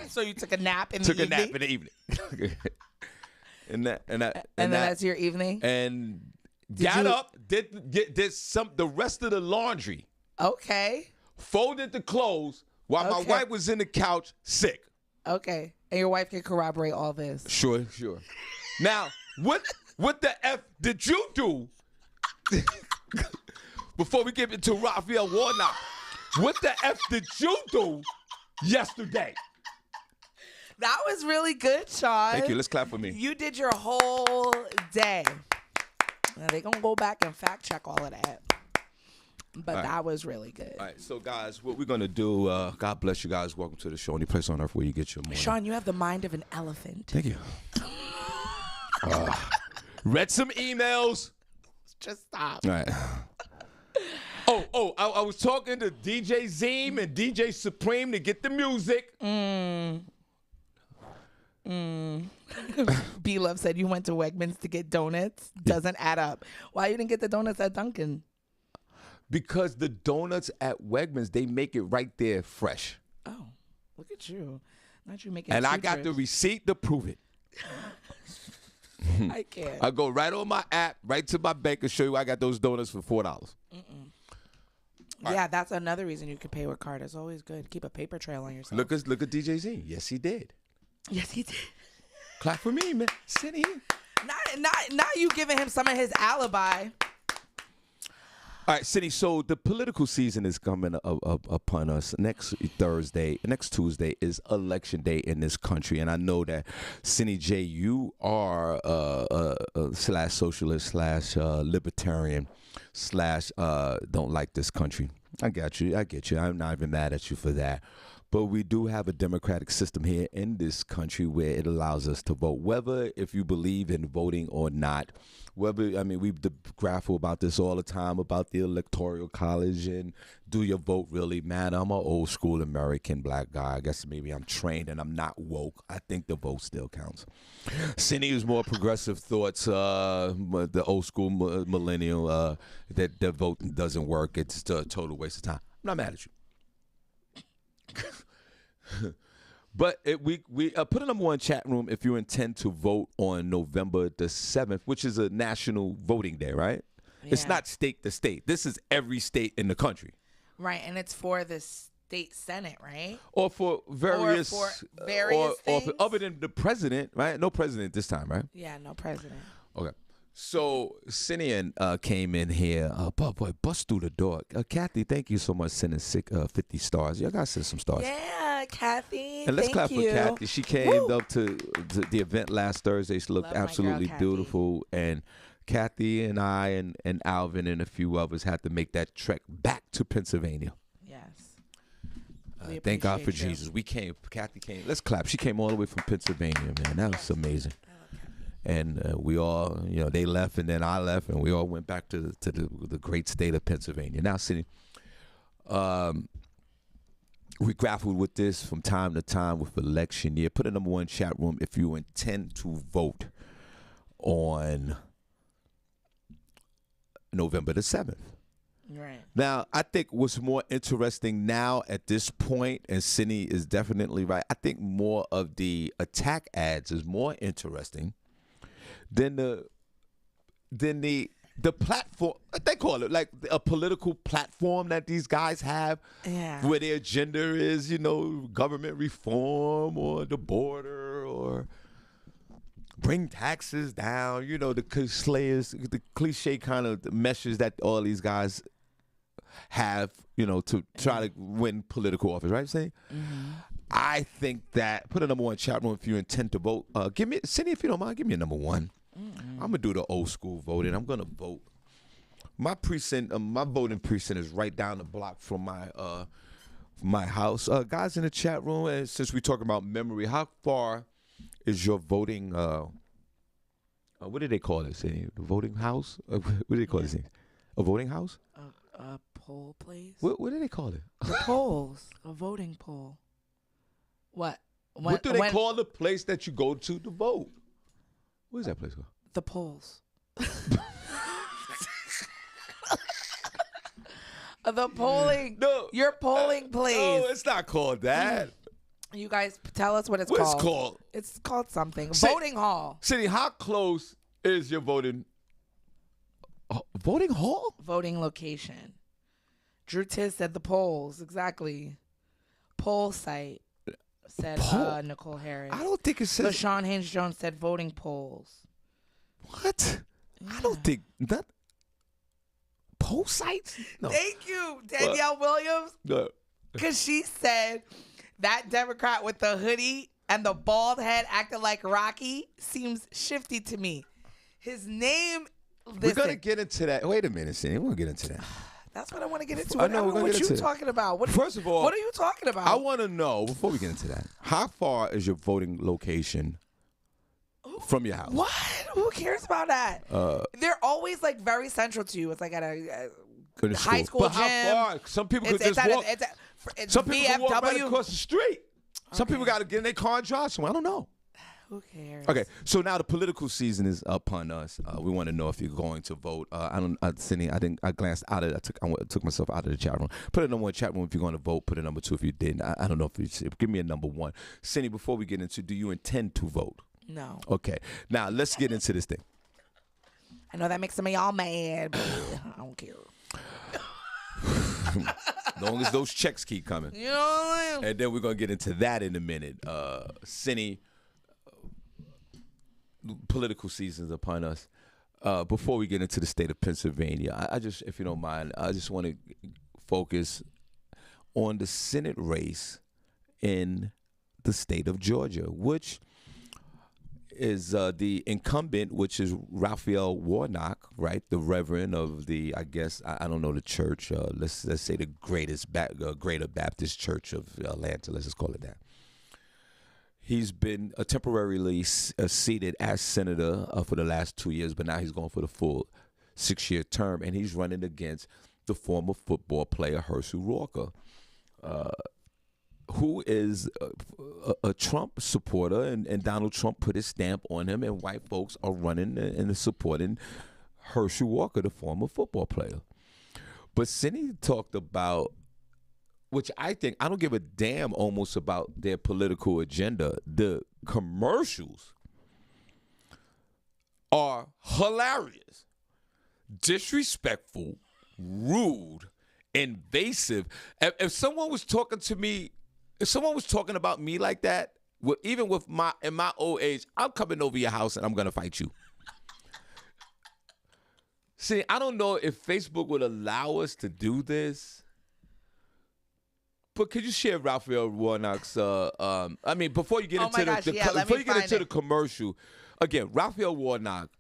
So you took a nap in Took the a evening? nap in the evening. and then that's your evening? And Did got you- up, did the rest of the laundry, Okay. folded the clothes while my Okay. wife was in the couch sick. Okay. And your wife can corroborate all this. Sure. Now, what the F did you do before we get into Raphael Warnock? What the F did you do yesterday? That was really good, Shawn. Thank you. Let's clap for me. You did your whole day. Now, they're going to go back and fact check all of that. But that was really good. All right, so guys, what we're gonna do? God bless you guys. Welcome to the show. Only place on earth where you get your morning. Shawn, you have the mind of an elephant. Thank you. Read some emails. Just stop. All right. I was talking to DJ Zeem and DJ Supreme to get the music. B-Love said you went to Wegmans to get donuts. Doesn't add up. Why you didn't get the donuts at Dunkin'? Because the donuts at Wegmans, they make it right there fresh. Oh, look at you. Not you making And I got the receipt to prove it. I can't. I go right on my app, right to my bank and show you I got those donuts for $4. Yeah, that's another reason you can pay with card. It's always good. Keep a paper trail on yourself. Look at DJ Z. Yes, he did. Yes, he did. Clap for me, man. Sit here. Not you giving him some of his alibi. All right, Cindy, so the political season is coming upon us. Next Tuesday is election day in this country. And I know that, Cindy J, you are slash socialist slash libertarian slash don't like this country. I get you. I'm not even mad at you for that. But we do have a democratic system here in this country where it allows us to vote, whether if you believe in voting or not. We grapple about this all the time, about the electoral college and do your vote really matter? I'm an old school American black guy. I guess maybe I'm trained and I'm not woke. I think the vote still counts. Cindy is more progressive thoughts, the old school millennial, that the vote doesn't work. It's a total waste of time. I'm not mad at you. But we put a number one chat room if you intend to vote on November the 7th, which is a national voting day, right? Yeah. It's not state to state. This is every state in the country. Right, and it's for the state senate, right? Or for various things? Or other than the president, right? No president this time, right? Yeah, no president. Okay. So Sinian came in here, bust through the door. Kathy, thank you so much for sending 50 stars. Y'all gotta send some stars. Yeah, Kathy. And let's clap you. for Kathy. She came up to the event last Thursday. She looked absolutely beautiful. And Kathy and I and Alvin and a few others had to make that trek back to Pennsylvania. Yes. Thank God for Jesus. Kathy came. Let's clap. She came all the way from Pennsylvania, man. That was amazing. And we all, they left, and then I left, and we all went back to the great state of Pennsylvania. Now, Cindy, we grappled with this from time to time with election year. Put a number one chat room if you intend to vote on November the 7th. Right. Now, I think what's more interesting now at this point, and Cindy is definitely right, I think more of the attack ads is more interesting than the platform. They call it like a political platform that these guys have, where their agenda is, government reform or the border or bring taxes down. The cliche kind of measures that all these guys have, to try to win political office, right? Say. Mm-hmm. I think that, put a number one chat room if you intend to vote. Cindy, if you don't mind, give me a number one. Mm-hmm. I'm gonna do the old school voting. I'm gonna vote. My precinct, my voting precinct is right down the block from my house. Guys in the chat room, and since we talk about memory, how far is your voting? What do they call it? The voting house? What do they call this thing? A voting house? A poll place. What do they call it? The polls. A voting poll. What? What do they call the place that you go to vote? What is that place called? The polls. The polling. No. Your polling place. No, it's not called that. You guys tell us what it's called. What it's called? It's called something. Voting hall. Cindy, how close is your voting hall? Voting location. Drew Tiz said the polls. Exactly. Poll site. Said Nicole Harris. I don't think it says. So Sean Haynes Jones said voting polls. What? Yeah. I don't think that. Poll sites? No. Thank you, Danielle Williams. No. Because she said that Democrat with the hoodie and the bald head acting like Rocky seems shifty to me. His name. We're going to get into that. Wait a minute, Cindy. We're going to get into that. That's what I want to get into. I know what you're talking about. First of all, what are you talking about? I want to know, before we get into that, how far is your voting location from your house? What? Who cares about that? They're always like very central to you. It's like at a Go to high school but gym. how far? Some people could It's just walk. it's Some people can walk right VFW. across the street. Some Okay. people got to get in their car and drive somewhere. I don't know. Who cares? Okay, so now the political season is upon us. We want to know if you're going to vote. Cindy, I glanced out of it. I took myself out of the chat room. Put a number 1 chat room if you're going to vote. Put a number 2 if you didn't. I don't know if you give me a number 1. Cindy, before we get into, do you intend to vote? No. Okay, now let's get into this thing. I know that makes some of y'all mad, but I don't care. As long as those checks keep coming. You know what I mean? And then we're going to get into that in a minute. Cindy, political season's upon us. Before we get into the state of Pennsylvania, I just, if you don't mind, I just want to focus on the Senate race in the state of Georgia, which is the incumbent, which is Raphael Warnock, right? The reverend of the, I guess, I don't know the church. Let's say the Greater Baptist Church of Atlanta. Let's just call it that. He's been temporarily seated as senator for the last 2 years, but now he's going for the full 6-year term, and he's running against the former football player Herschel Walker, who is a Trump supporter, and Donald Trump put his stamp on him, and white folks are running and supporting Herschel Walker, the former football player. But Cindy talked about, which I think, I don't give a damn almost about their political agenda. The commercials are hilarious, disrespectful, rude, invasive. If someone was talking to me, if someone was talking about me like that, even with in my old age, I'm coming over your house and I'm gonna fight you. See, I don't know if Facebook would allow us to do this, but could you share Raphael Warnock's? I mean, before you get into the commercial, again, Raphael Warnock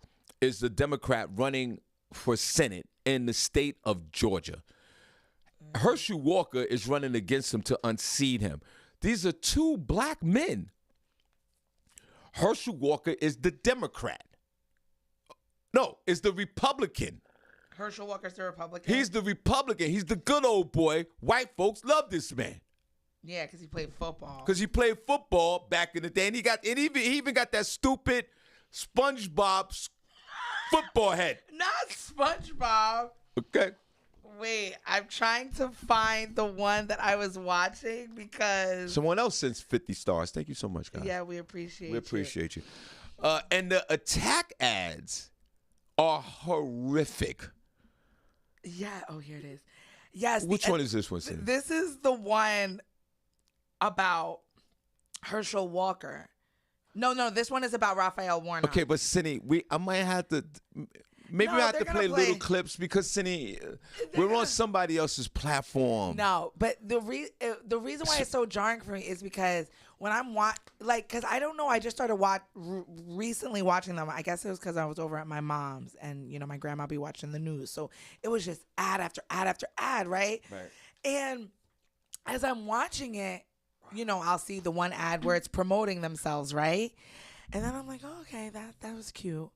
is the Democrat running for Senate in the state of Georgia. Herschel Walker is running against him to unseat him. These are two black men. Herschel Walker is the Democrat. No, is the Republican. Herschel Walker's the Republican? He's the Republican. He's the good old boy. White folks love this man. Yeah, because he played football. Because he played football back in the day, and he even got that stupid SpongeBob football head. Not SpongeBob. Okay. Wait, I'm trying to find the one that I was watching because someone else sends 50 stars. Thank you so much, guys. Yeah, we appreciate you. We appreciate you. And the attack ads are horrific. Yeah. Oh, here it is. Yes. Which one is this one, Cindy? This is the one about Herschel Walker. No, this one is about Raphael Warnock. Okay, but Cindy, I might have to. Maybe we have to play little clips because, Cindy, we're on somebody else's platform. No, but the reason why it's so jarring for me is because when I'm because I don't know, I just started recently watching them. I guess it was because I was over at my mom's, and my grandma be watching the news, so it was just ad after ad after ad, right? Right. And as I'm watching it, I'll see the one ad where it's promoting themselves, right? And then I'm like, oh, okay, that was cute.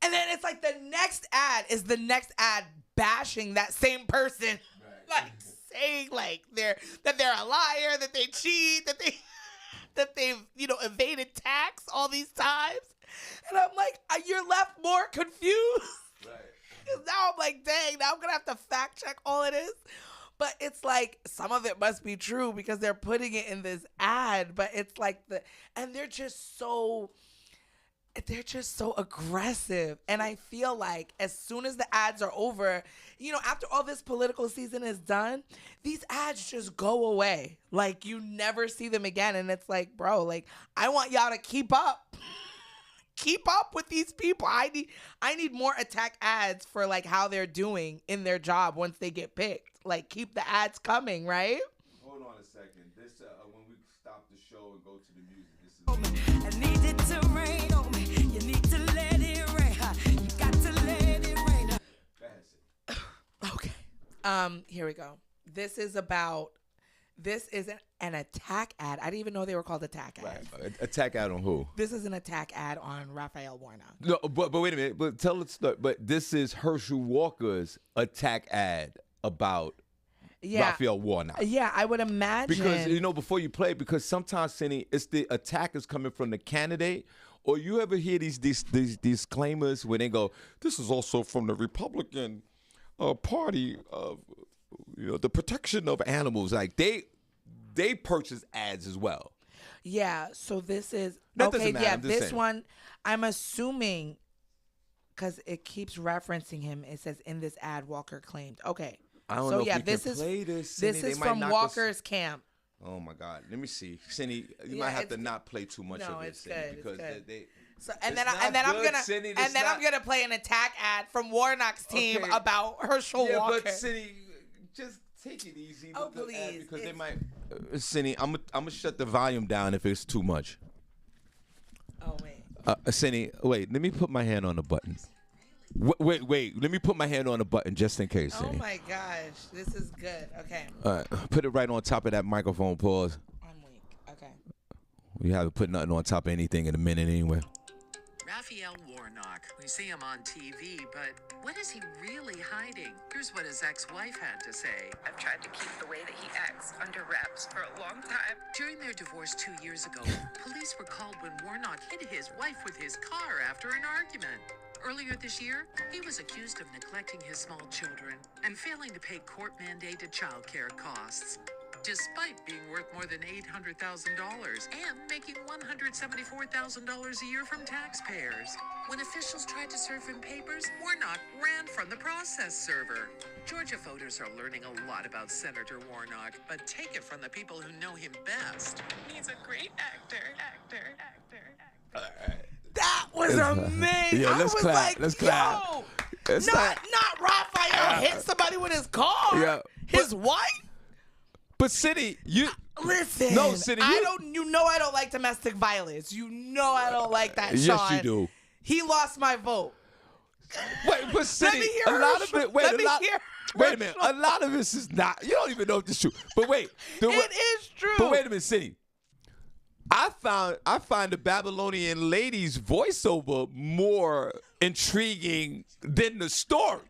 And then it's like the next ad is the next ad bashing that same person, right. Like saying that they're a liar, that they cheat, that they've evaded tax all these times, and I'm like, you're left more confused. Right. Because now I'm like, dang, now I'm gonna have to fact check all of this. But it's like some of it must be true because they're putting it in this ad, but it's like and they're just so aggressive. And I feel like as soon as the ads are over, after all this political season is done, these ads just go away. Like you never see them again. And it's like, bro, I want y'all to keep up. Keep up with these people. I need more attack ads for how they're doing in their job once they get picked. Keep the ads coming, right? Hold on a second. This when we stop the show and go to the music, this is I need it to rain on me. You need to let it rain. You got to let it rain. Okay. Here we go. This is an attack ad. I didn't even know they were called attack ads. Right. Attack ad on who? This is an attack ad on Raphael Warnock. No, but wait a minute. But tell us. But this is Herschel Walker's attack ad about Yeah. Raphael Warnock. Yeah, I would imagine. Because before you play, because sometimes, Cindy, it's the attack is coming from the candidate, or you ever hear these disclaimers where they go, "This is also from the Republican Party of the protection of animals." Like they purchase ads as well. Yeah, so this is That okay. doesn't matter, Yeah, I'm just this saying. one I'm assuming because it keeps referencing him. It says in this ad, Walker claimed. Okay, I don't so know if yeah, we this can is play this. this Cindy. is They might from knock us- Walker's camp. Oh my God, let me see, Cindy. You Yeah, might have to it's- not play too much No, of it, it's Cindy, good, it's because good. they So It's not I'm good, gonna Cindy, and it's then I'm not- gonna play an attack ad from Warnock's team Okay. about Herschel yeah, Walker. but Cindy, just take it easy. Oh, with the ad, please, because they it's- might. Cindy, I'm gonna shut the volume down if it's too much. Oh wait. Cindy, wait. Let me put my hand on the button. Wait. Let me put my hand on the button just in case, Oh Cindy. my gosh, this is good. Okay, All right, put it right on top of that microphone. Pause. I'm weak. Okay. We haven't put nothing on top of anything in a minute anyway. Raphael Warnock. We see him on TV, but what is he really hiding? Here's what his ex-wife had to say. I've tried to keep the way that he acts under wraps for a long time. During their divorce 2 years ago, police were called when Warnock hit his wife with his car after an argument. Earlier this year, he was accused of neglecting his small children and failing to pay court-mandated child care costs, despite being worth more than $800,000 and making $174,000 a year from taxpayers. When officials tried to serve him papers, Warnock ran from the process server. Georgia voters are learning a lot about Senator Warnock, but take it from the people who know him best. He's a great actor. That was amazing. Yeah, I let's was clap, like, let's clap. yo, It's not Raphael hit somebody with his car. Yeah, His wife. But Cindy, you Listen, No, Cindy, I you- don't. You know I don't like domestic violence. You know I don't like that. Yes, Shawn. you do. He lost my vote. wait, but Cindy, me hear a lot Herschel. of it. Wait, Let a me lot. hear Wait a minute. Herschel. A lot of this is not. You don't even know if this is true. But wait, It is true. But wait a minute, Cindy. I find the Babylonian lady's voiceover more intriguing than the story.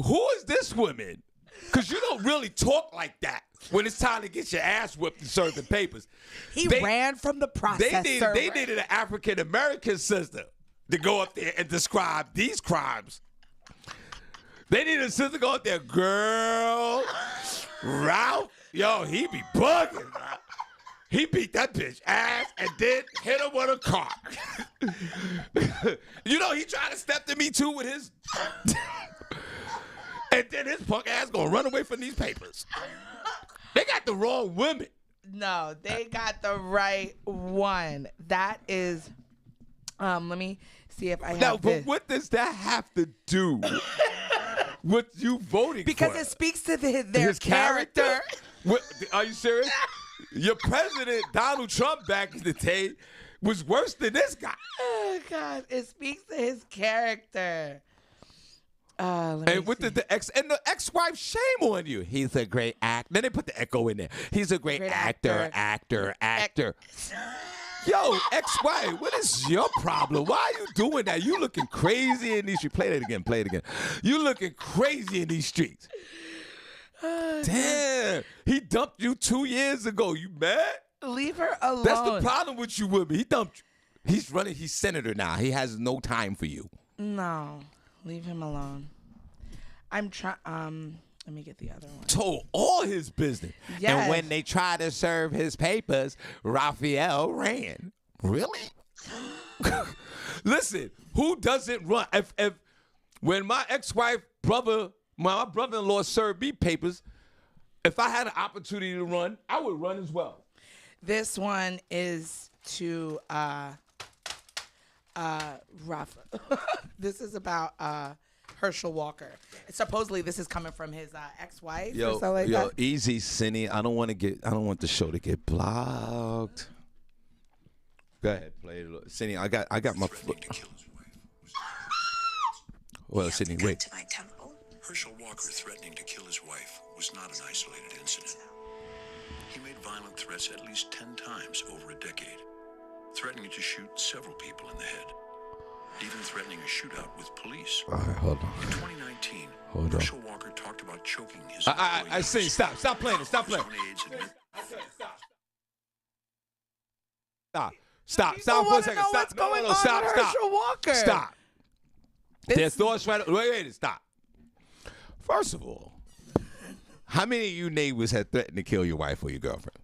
Who is this woman? Because you don't really talk like that when it's time to get your ass whipped and serving papers. He They- ran from the process server. They needed an African American sister to go up there and describe these crimes. They needed a sister to go up there, girl. Ralph, yo, he be bugging. He beat that bitch ass and then hit her with a car. He tried to step to me too with his. And then his punk ass gonna run away from these papers. They got the wrong women. No, they got the right one. That is. Let me see if I have Now, but this. what does that have to do with you voting Because for? it speaks to their His character. What, are you serious? Your president, Donald Trump, back in the day, was worse than this guy. Oh God, it speaks to his character. Let me And what see. did the ex-wife, shame on you? He's a great actor. Then they put the echo in there. He's a great, Great actor. Yo, ex-wife, what is your problem? Why are you doing that? You looking crazy in these streets. Play it again. You looking crazy in these streets. Damn. He dumped you 2 years ago. You mad? Leave her alone. That's the problem with you women. He dumped you. He's senator now. He has no time for you. No, leave him alone. I'm trying. Let me get the other one. Told all his business. Yes. And when they tried to serve his papers, Raphael ran. Really? Listen, who doesn't run? If when my ex-wife my brother-in-law served me papers, if I had an opportunity to run, I would run as well. This one is to Rafa. This is about Herschel Walker. Supposedly, this is coming from his ex-wife or something like that. Easy, Cindy. I don't want the show to get blocked. Go ahead, play it. Cindy, I got my foot. Well, Cindy, wait. To my temple. Herschel Walker threatening to kill his wife was not an isolated incident. He made violent threats at least 10 times over a decade, threatening to shoot several people in the head. even threatening a shootout with police. All right, hold on. In 2019, Hold on. Herschel Walker talked about choking his I see. Stop playing it. Stop playing it. Stop for a second. Stop. What's going on Stop. with Herschel Walker? Stop. Their thoughts right. Wait. Stop. First of all, how many of you neighbors have threatened to kill your wife or your girlfriend?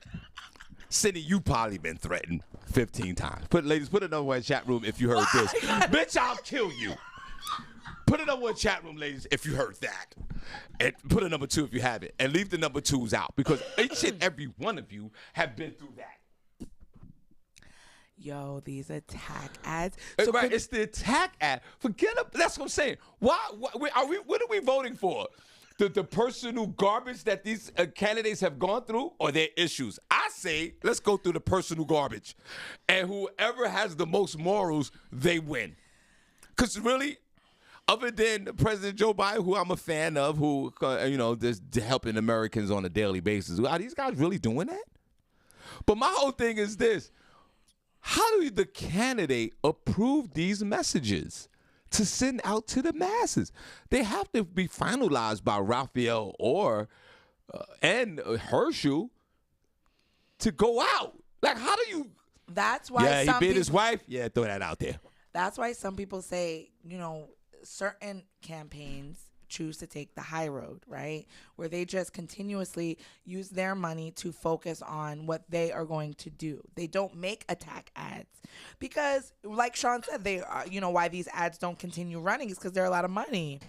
Cindy, you probably been threatened 15 times. Ladies, put another one in the chat room if you heard this. Bitch, I'll kill you. Put a number one chat room, ladies, if you heard that. And put a number 2 if you haven't. And leave the number 2s out because each and every one of you have been through that. Yo, these attack ads. Right, it's the attack ad. Forget it. That's what I'm saying. What are we voting for? The personal garbage that these candidates have gone through or their issues? I say, let's go through the personal garbage. And whoever has the most morals, they win. Because really, other than President Joe Biden, who I'm a fan of, who, just helping Americans on a daily basis, are these guys really doing that? But my whole thing is this. How do the candidate approve these messages to send out to the masses? They have to be finalized by Raphael and Herschel to go out. Like, how do you? That's why. Yeah, he beat his wife. Yeah, throw that out there. That's why some people say, certain campaigns choose to take the high road, right? Where they just continuously use their money to focus on what they are going to do. They don't make attack ads because, like Shawn said, they are, why these ads don't continue running is because they're a lot of money.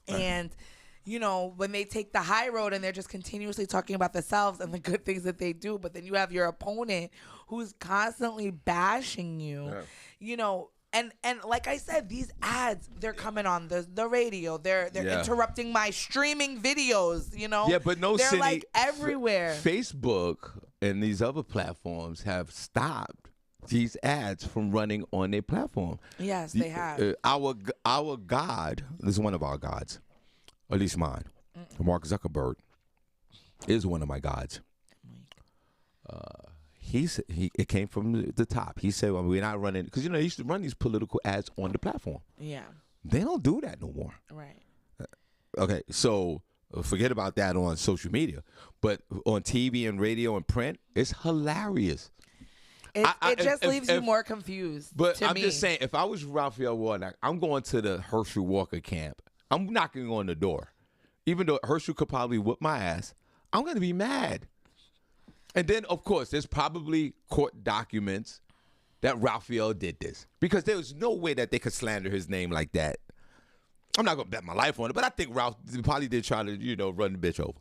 And, when they take the high road and they're just continuously talking about themselves and the good things that they do, but then you have your opponent who's constantly bashing you, And like I said, these ads, they're coming on the radio. They're interrupting my streaming videos, Yeah, but no, they're Cindy, like everywhere. Facebook and these other platforms have stopped these ads from running on their platform. Yes, they have. Our God, this is one of our gods, at least mine. Mark Zuckerberg is one of my gods. It came from the top. He said, well, we're not running, because, they used to run these political ads on the platform. Yeah. They don't do that no more. Right. Okay, so forget about that on social media. But on TV and radio and print, it's hilarious. It just leaves you more confused. But I'm just saying, if I was Raphael Warnock, I'm going to the Herschel Walker camp. I'm knocking on the door. Even though Herschel could probably whip my ass, I'm going to be mad. And then, of course, there's probably court documents that Raphael did this. Because there was no way that they could slander his name like that. I'm not going to bet my life on it, but I think Ralph probably did try to, run the bitch over.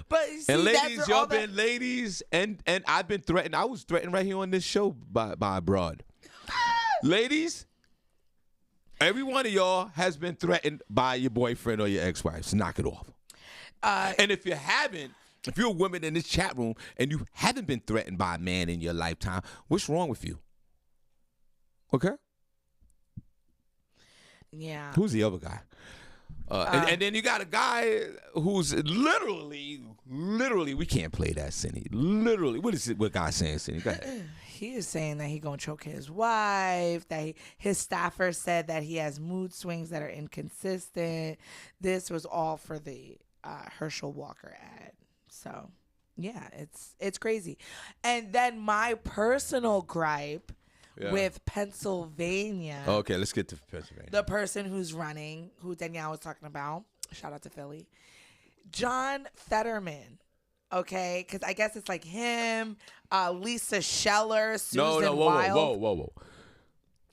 But see, and ladies, y'all been ladies, and I've been threatened. I was threatened right here on this show by a broad. Ladies, every one of y'all has been threatened by your boyfriend or your ex-wife. So knock it off. And if you haven't, if you're a woman in this chat room and you haven't been threatened by a man in your lifetime, what's wrong with you? Okay? Yeah. Who's the other guy? And then you got a guy who's literally, we can't play that, Cindy. Literally, what guy's saying, Cindy? Go ahead. He is saying that he gonna choke his wife, that his staffer said that he has mood swings that are inconsistent. This was all for the Herschel Walker ad. So, yeah, it's crazy. And then my personal gripe with Pennsylvania. Okay, let's get to Pennsylvania. The person who's running, who Danielle was talking about, shout out to Philly, John Fetterman. Okay, because I guess it's like him, Lisa Scheller, Susan Wild. Whoa.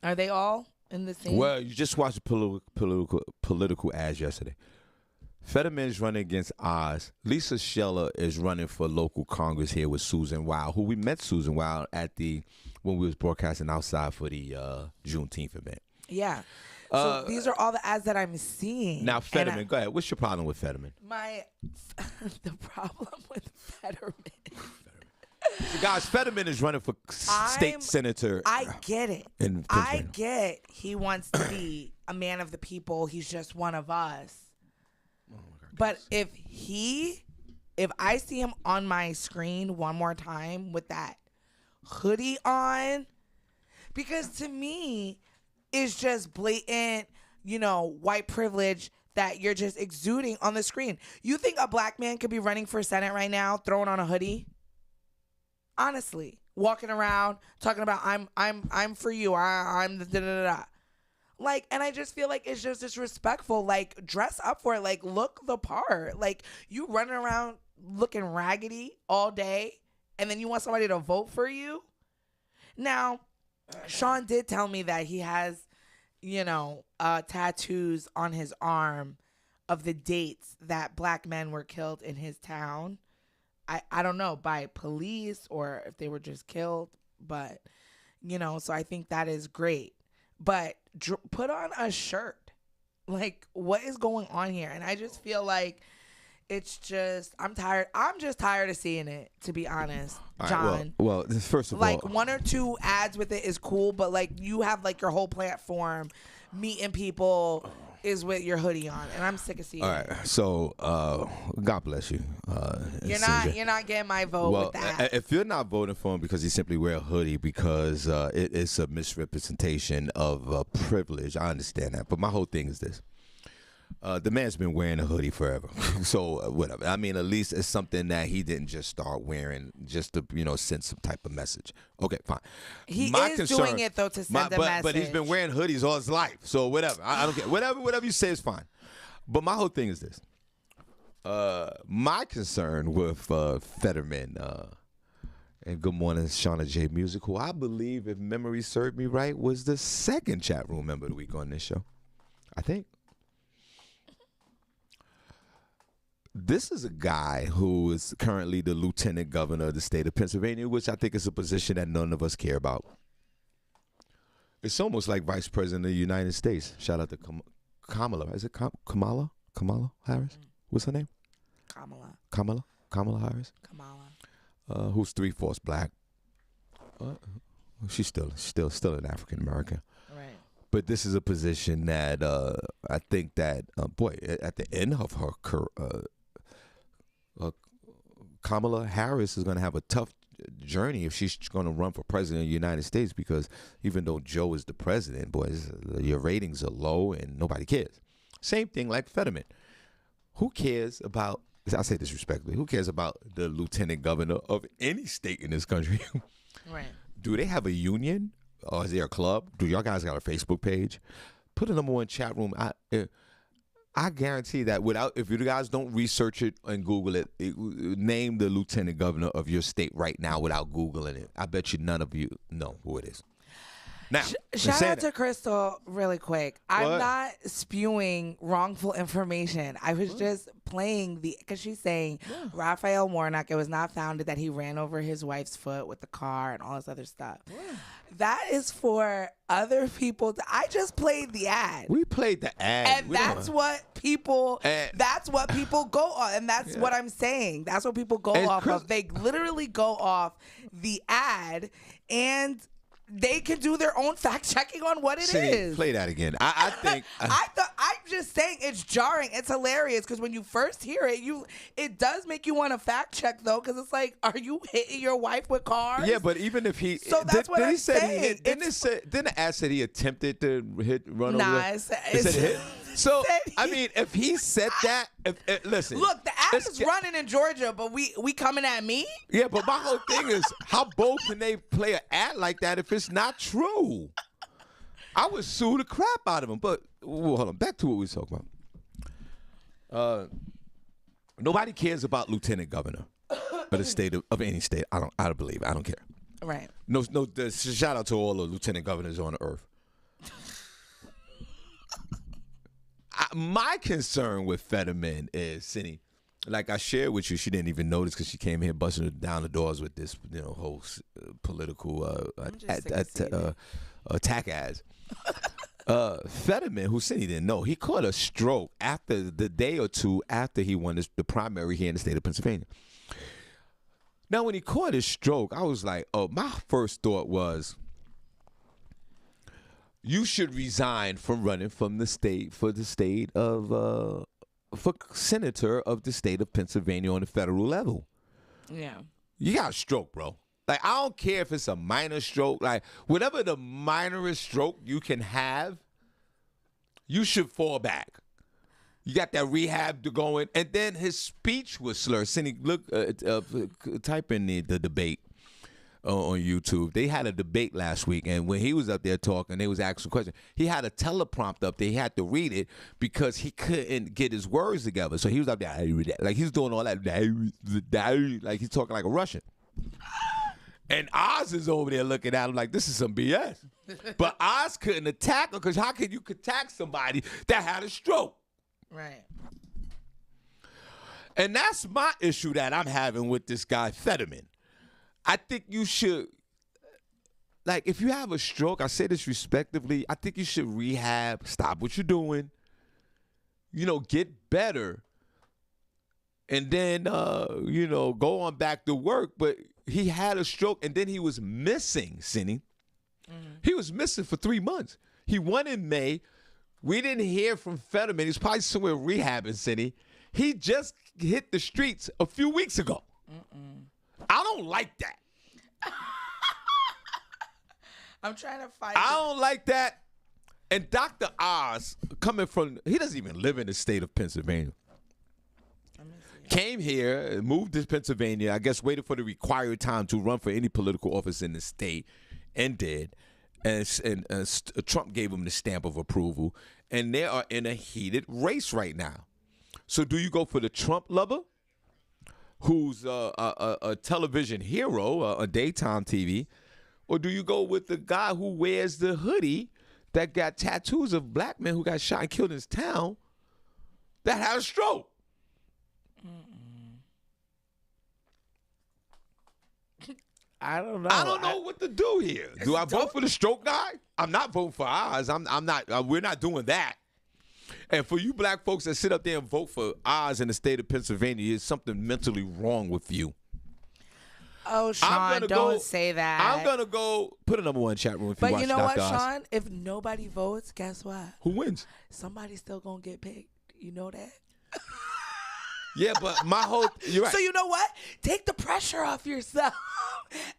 Are they all in the same? Well, you just watched the political ads yesterday. Fetterman is running against Oz. Lisa Scheller is running for local Congress here with Susan Wild, who we met Susan Wild when we was broadcasting outside for the Juneteenth event. Yeah. So these are all the ads that I'm seeing. Now, Fetterman, go ahead. What's your problem with Fetterman? The problem with Fetterman. Guys, Fetterman is running for state senator. I get it. I get he wants to be a man of the people. He's just one of us. Oh my God, but if I see him on my screen one more time with that hoodie on, Because to me, it's just blatant, white privilege that you're just exuding on the screen. You think a black man could be running for Senate right now, throwing on a hoodie? Honestly, walking around talking about I'm for you. I'm the da da da. Like, and I just feel like it's just disrespectful. Like, dress up for it. Like, look the part. Like, you running around looking raggedy all day, and then you want somebody to vote for you? Now, Shawn did tell me that he has, tattoos on his arm of the dates that black men were killed in his town. I don't know, by police or if they were just killed. But, so I think that is great. But put on a shirt. Like, what is going on here? And I just feel like it's just, I'm tired. I'm just tired of seeing it, to be honest, John. Well, first of all, like, one or two ads with it is cool, but like you have like your whole platform, meeting people is with your hoodie on, and I'm sick of seeing all it. right. So, God bless you. You're not getting my vote with that. If you're not voting for him because he simply wear a hoodie because it's a misrepresentation of privilege, I understand that. But my whole thing is this. The man's been wearing a hoodie forever. So, whatever. I mean, at least it's something that he didn't just start wearing just to, send some type of message. Okay, fine. He is doing it, though, to send a message. But he's been wearing hoodies all his life. So, whatever. I don't care. Whatever you say is fine. But my whole thing is this. My concern with Fetterman, and good morning, Shauna J. Music, who I believe, if memory served me right, was the second chat room member of the week on this show. I think. This is a guy who is currently the lieutenant governor of the state of Pennsylvania, which I think is a position that none of us care about. It's almost like vice president of the United States. Shout out to Kamala. Is it Kamala? Kamala Harris? What's her name? Kamala Harris? Kamala. Who's 3/4 black. She's still an African American. Right. But this is a position that I think that, at the end of her career, Kamala Harris is going to have a tough journey if she's going to run for president of the United States, because even though Joe is the president, boys, your ratings are low and nobody cares. Same thing like Fetterman. Who cares about, I say this respectfully, who cares about the lieutenant governor of any state in this country? Right. Do they have a union? Or is there a club? Do y'all guys got a Facebook page? Put a number one chat room. I guarantee that if you guys don't research it and Google it, name the lieutenant governor of your state right now without Googling it. I bet you none of you know who it is. Now, shout out to Crystal really quick. I'm not spewing wrongful information. I was just playing because she's saying Raphael Warnock, it was not found that he ran over his wife's foot with the car and all this other stuff. That is for other people. I just played the ad. We played the ad. And that's what people go on. And that's what I'm saying. That's what people go off of. They literally go off the ad, and they can do their own fact checking on what it is. Play that again. I think. I'm just saying it's jarring. It's hilarious because when you first hear it, it does make you want to fact check though, because it's like, are you hitting your wife with cars? Yeah, but even if he, so that's what I'm saying. Didn't the ad said he attempted to run over? Nah, it said hit. So I mean, if he said that, listen. Look, the ad is running in Georgia, but we coming at me? Yeah, but my whole thing is, how bold can they play an ad like that if it's not true? I would sue the crap out of him. But hold on, back to what we were talking about. Nobody cares about lieutenant governor of the state of any state. I don't believe. I don't care. Right. No. Shout out to all the lieutenant governors on the earth. My concern with Fetterman is, Cindy, like I shared with you, she didn't even notice because she came here busting down the doors with this, whole political attack ads. Fetterman, who Cindy didn't know, he caught a stroke after the day or two after he won the primary here in the state of Pennsylvania. Now, when he caught his stroke, I was like, my first thought was, you should resign from running for senator of the state of Pennsylvania on the federal level. Yeah. You got a stroke, bro. Like, I don't care if it's a minor stroke. Like, whatever the minorest stroke you can have, you should fall back. You got that rehab to go in. And then his speech was slurred. Cindy, look, type in the debate on YouTube. They had a debate last week, and when he was up there talking, they was asking questions. He had a teleprompt up there. He had to read it because he couldn't get his words together. So he was up there, like he's doing all that, like he's talking like a Russian. And Oz is over there looking at him like, this is some BS. But Oz couldn't attack him because how can you attack somebody that had a stroke? Right. And that's my issue that I'm having with this guy, Fetterman. I think you should, like, if you have a stroke, I say this respectively, I think you should rehab, stop what you're doing, get better, and then, go on back to work. But he had a stroke, and then he was missing, Cindy. Mm-hmm. He was missing for 3 months. He won in May. We didn't hear from Fetterman. He's probably somewhere rehabbing, Cindy. He just hit the streets a few weeks ago. Mm-mm. I don't like that. I'm trying to find. I don't like that. And Dr. Oz, he doesn't even live in the state of Pennsylvania. Came here, moved to Pennsylvania, I guess waited for the required time to run for any political office in the state, and did. And Trump gave him the stamp of approval. And they are in a heated race right now. So do you go for the Trump lover, who's a television hero, a daytime TV, or do you go with the guy who wears the hoodie that got tattoos of black men who got shot and killed in his town that had a stroke? I don't know. I don't know what to do here. Do I vote for the stroke guy? I'm not voting for Oz. I'm not. We're not doing that. And for you black folks that sit up there and vote for Oz in the state of Pennsylvania, there's something mentally wrong with you. Oh, Shawn, don't say that. I'm going to go put a number one chat room if you watch But you know what, Dr. Oz. Shawn? If nobody votes, guess what? Who wins? Somebody's still going to get picked. You know that? Yeah, but my whole... You're right. So you know what? Take the pressure off yourself.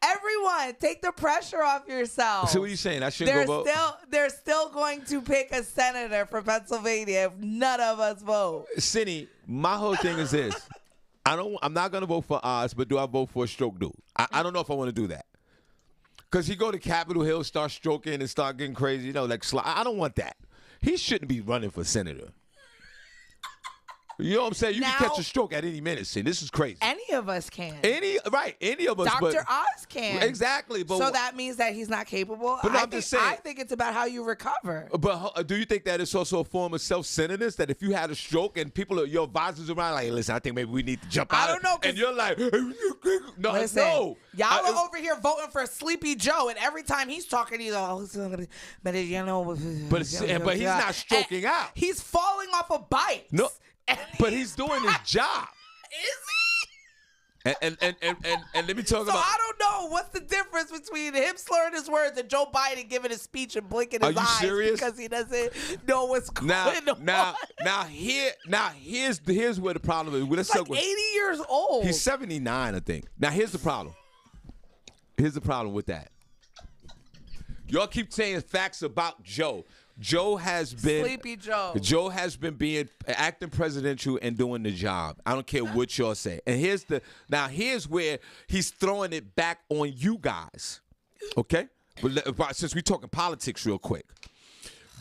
Everyone, take the pressure off yourself. So what are you saying? I shouldn't go vote? They're still going to pick a senator for Pennsylvania if none of us vote. Cindy, my whole thing is this. I'm not going to vote for Oz, but do I vote for a stroke dude? I don't know if I want to do that. Because he go to Capitol Hill, start stroking and start getting crazy, I don't want that. He shouldn't be running for senator. You know what I'm saying? You can catch a stroke at any minute. See, this is crazy. Any of us can. Any of us. Dr. Oz can. Exactly. But so that means that he's not capable? But I'm just saying. I think it's about how you recover. But do you think that it's also a form of self-centeredness? That if you had a stroke and your advisors around like, hey, listen, I think maybe we need to jump out. I don't know. And you're like, no. Y'all are over here voting for Sleepy Joe, and every time he's talking, he's all, but he's not stroking out. He's falling off a bike. No. But he's doing his job. Is he? And let me talk about. So I don't know what's the difference between him slurring his words and Joe Biden giving a speech and blinking his eyes. Are you serious? Because he doesn't know what's going on. Here's where the problem is. He's like 80 years old. He's 79, I think. Now here's the problem. Here's the problem with that. Y'all keep saying facts about Joe. Sleepy Joe. Joe has been acting presidential and doing the job. I don't care what y'all say. And here's where he's throwing it back on you guys. Okay? But since we're talking politics real quick.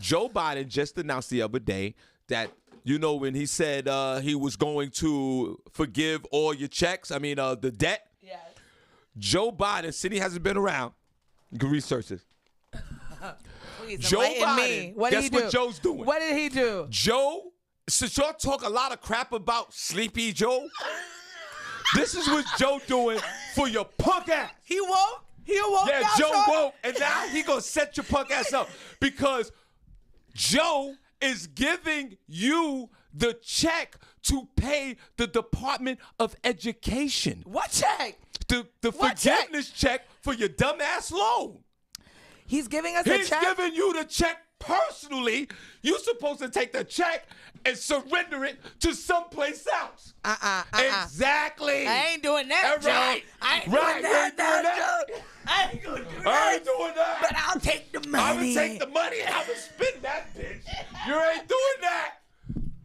Joe Biden just announced the other day that, when he said he was going to forgive all your checks, the debt. Yes. Joe Biden, Cindy hasn't been around. You can research this. Joe Biden, guess what Joe's doing? What did he do? Joe, since y'all talk a lot of crap about Sleepy Joe, this is what Joe doing for your punk ass. He woke? Yeah, Joe woke, and now he gonna set your punk ass up because Joe is giving you the check to pay the Department of Education. What check? The forgiveness check for your dumbass loan. He's giving us a check? He's giving you the check personally. You're supposed to take the check and surrender it to someplace else. Exactly. I ain't doing that, Joe. Right. I ain't doing that, Joe. I ain't doing that. But I'll take the money. I'm going to take the money and I'm going to spend that bitch. You ain't doing that.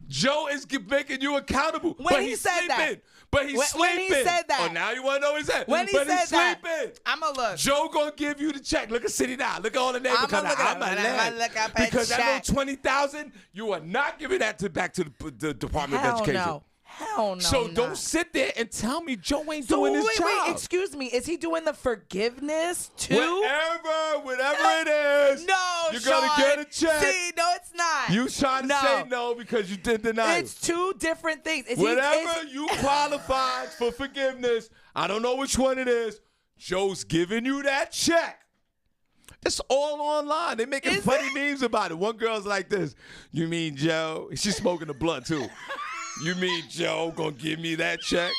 Joe is making you accountable. When he said that. But he's sleeping. When he said that. Oh, now you want to know what he said. When he but said he's that, sleeping. I'm going to look. Joe going to give you the check. Look at City now. Look at all the neighbors coming out. I'm going to look up because that little $20,000, you are not giving that back to the Department of Education. No. Hell no. So don't sit there and tell me Joe ain't doing his job. Wait, excuse me. Is he doing the forgiveness too? Whatever it is. No, you're Shawn. gonna get a check. See, no, it's not. You trying to say no because you did deny It's two different things. You qualified for forgiveness. I don't know which one it is. Joe's giving you that check. It's all online. They're making funny memes about it. One girl's like this. You mean Joe? She's smoking the blunt too. You mean Joe gonna give me that check?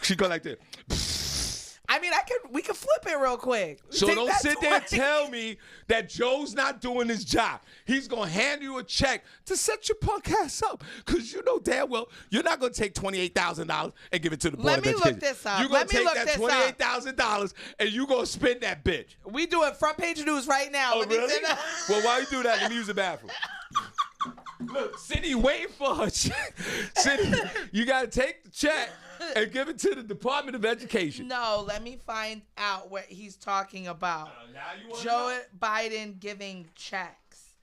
She go like this. I mean, we could flip it real quick. So don't sit there and tell me that Joe's not doing his job. He's gonna hand you a check to set your punk ass up, because you know damn well you're not gonna take $28,000 and give it to the board of education. Let me look this up. You're gonna take that $28,000 and you gonna spend that bitch. We doing front page news right now. Oh really? Well, while you do that, let me use the bathroom. Look, Cindy waiting for her check. Cindy, you got to take the check and give it to the Department of Education. No, let me find out what he's talking about. Joe Biden giving checks.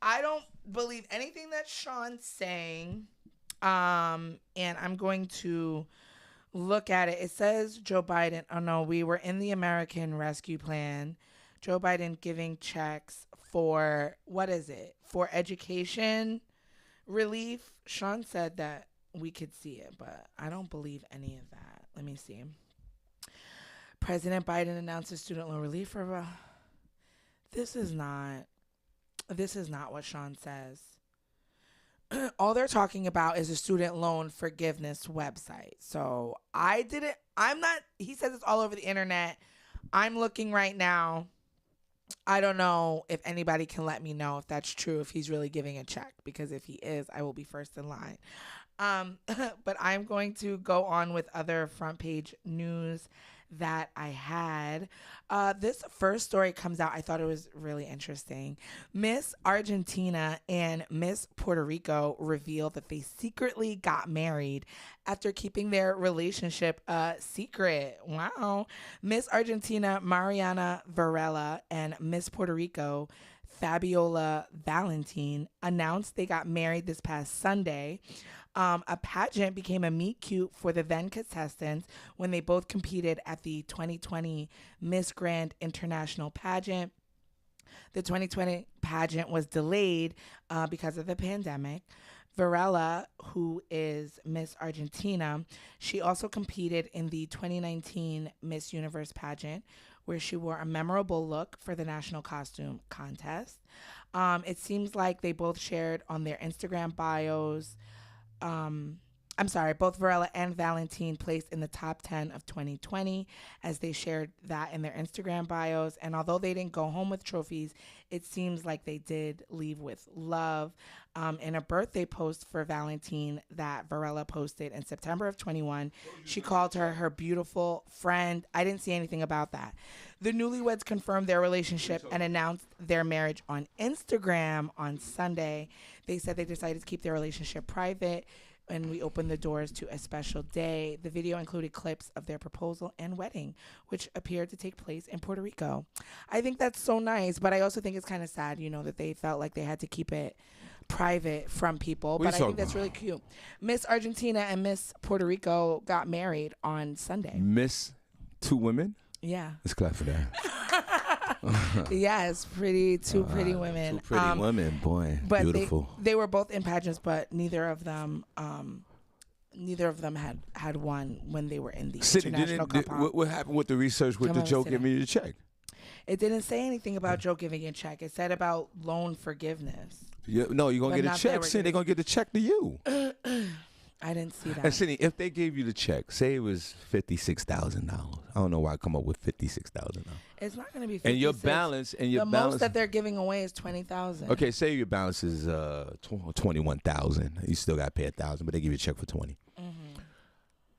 I don't believe anything that Shawn's saying. And I'm going to look at it. It says Joe Biden. Oh, no, we were in the American Rescue Plan. Joe Biden giving checks for, what is it? For education relief. Shawn said that we could see it, but I don't believe any of that. Let me see. President Biden announces student loan relief for. This is not what Shawn says. All they're talking about is a student loan forgiveness website. So he says it's all over the internet. I'm looking right now. I don't know if anybody can let me know if that's true, if he's really giving a check, because if he is, I will be first in line. But I'm going to go on with other front page news that I had. This first story comes out. I thought it was really interesting. Miss Argentina and Miss Puerto Rico revealed that they secretly got married after keeping their relationship secret. Wow. Miss Argentina Mariana Varela and Miss Puerto Rico Fabiola Valentin announced they got married this past Sunday. A pageant became a meet cute for the then contestants when they both competed at the 2020 Miss Grand International pageant. The 2020 pageant was delayed because of the pandemic. Varela, who is Miss Argentina, she also competed in the 2019 Miss Universe pageant, where she wore a memorable look for the national costume contest. It seems like they both shared on their Instagram bios. Both Varela and Valentin placed in the top 10 of 2020 as they shared that in their Instagram bios. And although they didn't go home with trophies, it seems like they did leave with love. In a birthday post for Valentin that Varela posted in September of 21, she called her beautiful friend. I didn't see anything about that. The newlyweds confirmed their relationship and announced their marriage on Instagram on Sunday. They said they decided to keep their relationship private, and we opened the doors to a special day. The video included clips of their proposal and wedding, which appeared to take place in Puerto Rico. I think that's so nice, but I also think it's kind of sad, that they felt like they had to keep it private from people. But I think that's really cute. Miss Argentina and Miss Puerto Rico got married on Sunday. Miss two women? Yeah. Let's clap for that. Yes, two pretty women. Two pretty women, boy, but beautiful. They were both in pageants, but neither of them had won when they were in the international compound. What happened with the research with the Joe giving you the check? It didn't say anything about Joe giving a check. It said about loan forgiveness. Yeah, no, you're gonna get a check. Cindy, they're gonna get the check to you. I didn't see that. And Cindy, if they gave you the check, say it was $56,000. I don't know why I come up with $56,000. It's not going to be $56,000. And your balance, the most that they're giving away is $20,000. Okay, say your balance is $21,000. You still got to pay $1,000, but they give you a check for $20,000.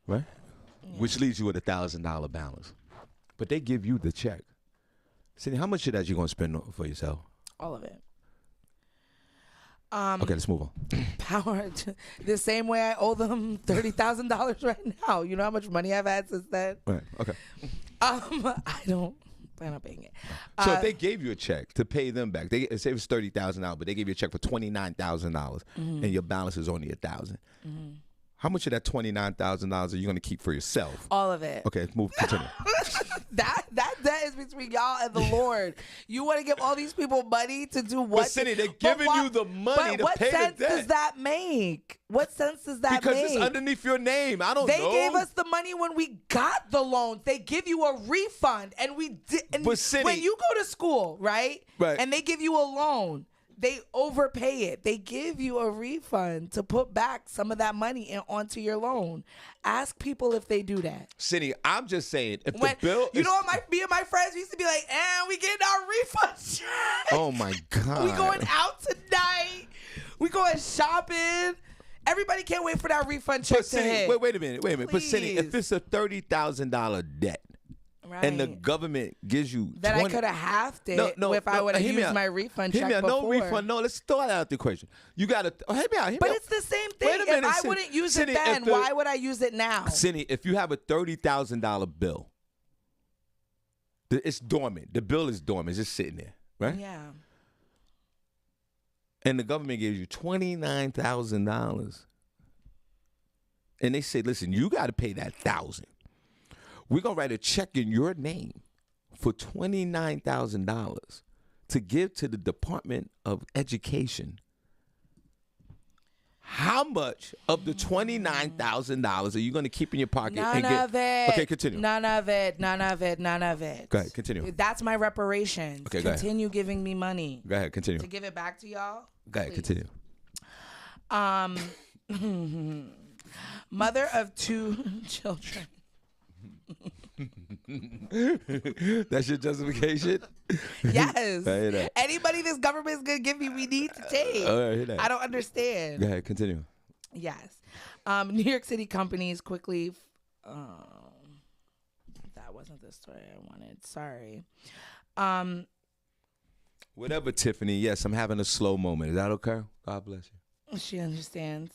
Right? Yeah. Which leaves you with $1,000 balance. But they give you the check. Cindy, how much of that you gonna spend for yourself? All of it. Okay, let's move on. Power the same way I owe them $30,000 right now. You know how much money I've had since then? Right. Okay. I don't plan on paying it. So if they gave you a check to pay them back, they say it was $30,000, but they gave you a check for $29,000, and your balance is only $1,000. How much of that $29,000 are you going to keep for yourself? All of it. Okay, move. Continue. that is between y'all and the Lord. You want to give all these people money to do what? But Cindy, they're giving you the money to pay the debt. What sense does that make? What sense does that make? Because it's underneath your name. I don't know. They gave us the money when we got the loans. They give you a refund, and we did. But Cindy, when you go to school, right? Right. And they give you a loan. They overpay it. They give you a refund to put back some of that money onto your loan. Ask people if they do that. Cindy, I'm just saying, if the bill you is... know what, me and my friends used to be like, and we getting our refund check. Oh, my God. We going out tonight. We going shopping. Everybody can't wait for that refund check to hit. Wait a minute. But Cindy, if it's a $30,000 debt, right, and the government gives you that 20, I could have halved it if I would have used my refund check before. No refund. No, let's throw that out the equation. You got to hear me out. But it's the same thing. Wait a minute, if I wouldn't use it then, why would I use it now? Cindy, if you have a $30,000 bill, it's dormant. The bill is dormant. It's just sitting there, right? Yeah. And the government gives you $29,000. And they say, listen, you got to pay that $1,000. We're going to write a check in your name for $29,000 to give to the Department of Education. How much of the $29,000 are you going to keep in your pocket? None of it. Okay, continue. None of it. None of it. None of it. Go ahead, continue. That's my reparations. Okay, go ahead. Continue giving me money. Go ahead, continue. To give it back to y'all. Go ahead, Please. continue. Mother of 2 children. That's your justification? Yes. I hear that. Anybody this government is going to give me, we need to take. I hear that. I don't understand. Go ahead, continue. Yes. New York City companies quickly. That wasn't the story I wanted. Sorry. Whatever, Tiffany. Yes, I'm having a slow moment. Is that okay? God bless you. She understands.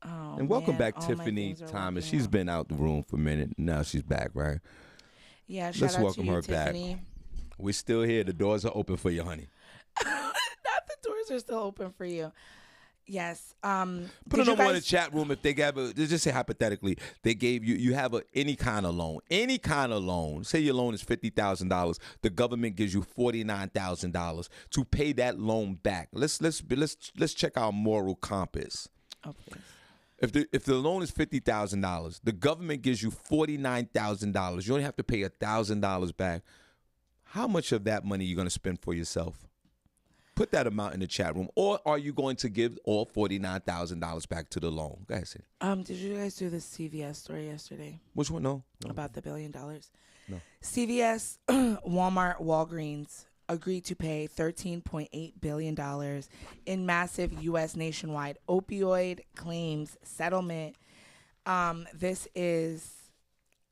Oh, and welcome man, back, all my Tiffany things are Thomas. working She's out. been out the room for a minute. Now she's back, right? Yeah, shout Let's out welcome to you, her back. Tiffany. We're still here. The doors are open for you, honey. Not the doors are still open for you. Yes. Put it over in the chat room if they gave just say hypothetically, they gave you have any kind of loan. Any kind of loan. Say your loan is $50,000. The government gives you $49,000 to pay that loan back. Let's check our moral compass. Oh, please. If the loan is $50,000, the government gives you $49,000. You only have to pay $1,000 back. How much of that money are you going to spend for yourself? Put that amount in the chat room. Or are you going to give all $49,000 back to the loan? Go ahead, Sid. Did you guys do the CVS story yesterday? Which one? No. About the $1 billion? No. CVS, Walmart, Walgreens agreed to pay $13.8 billion in massive U.S. nationwide opioid claims settlement. This is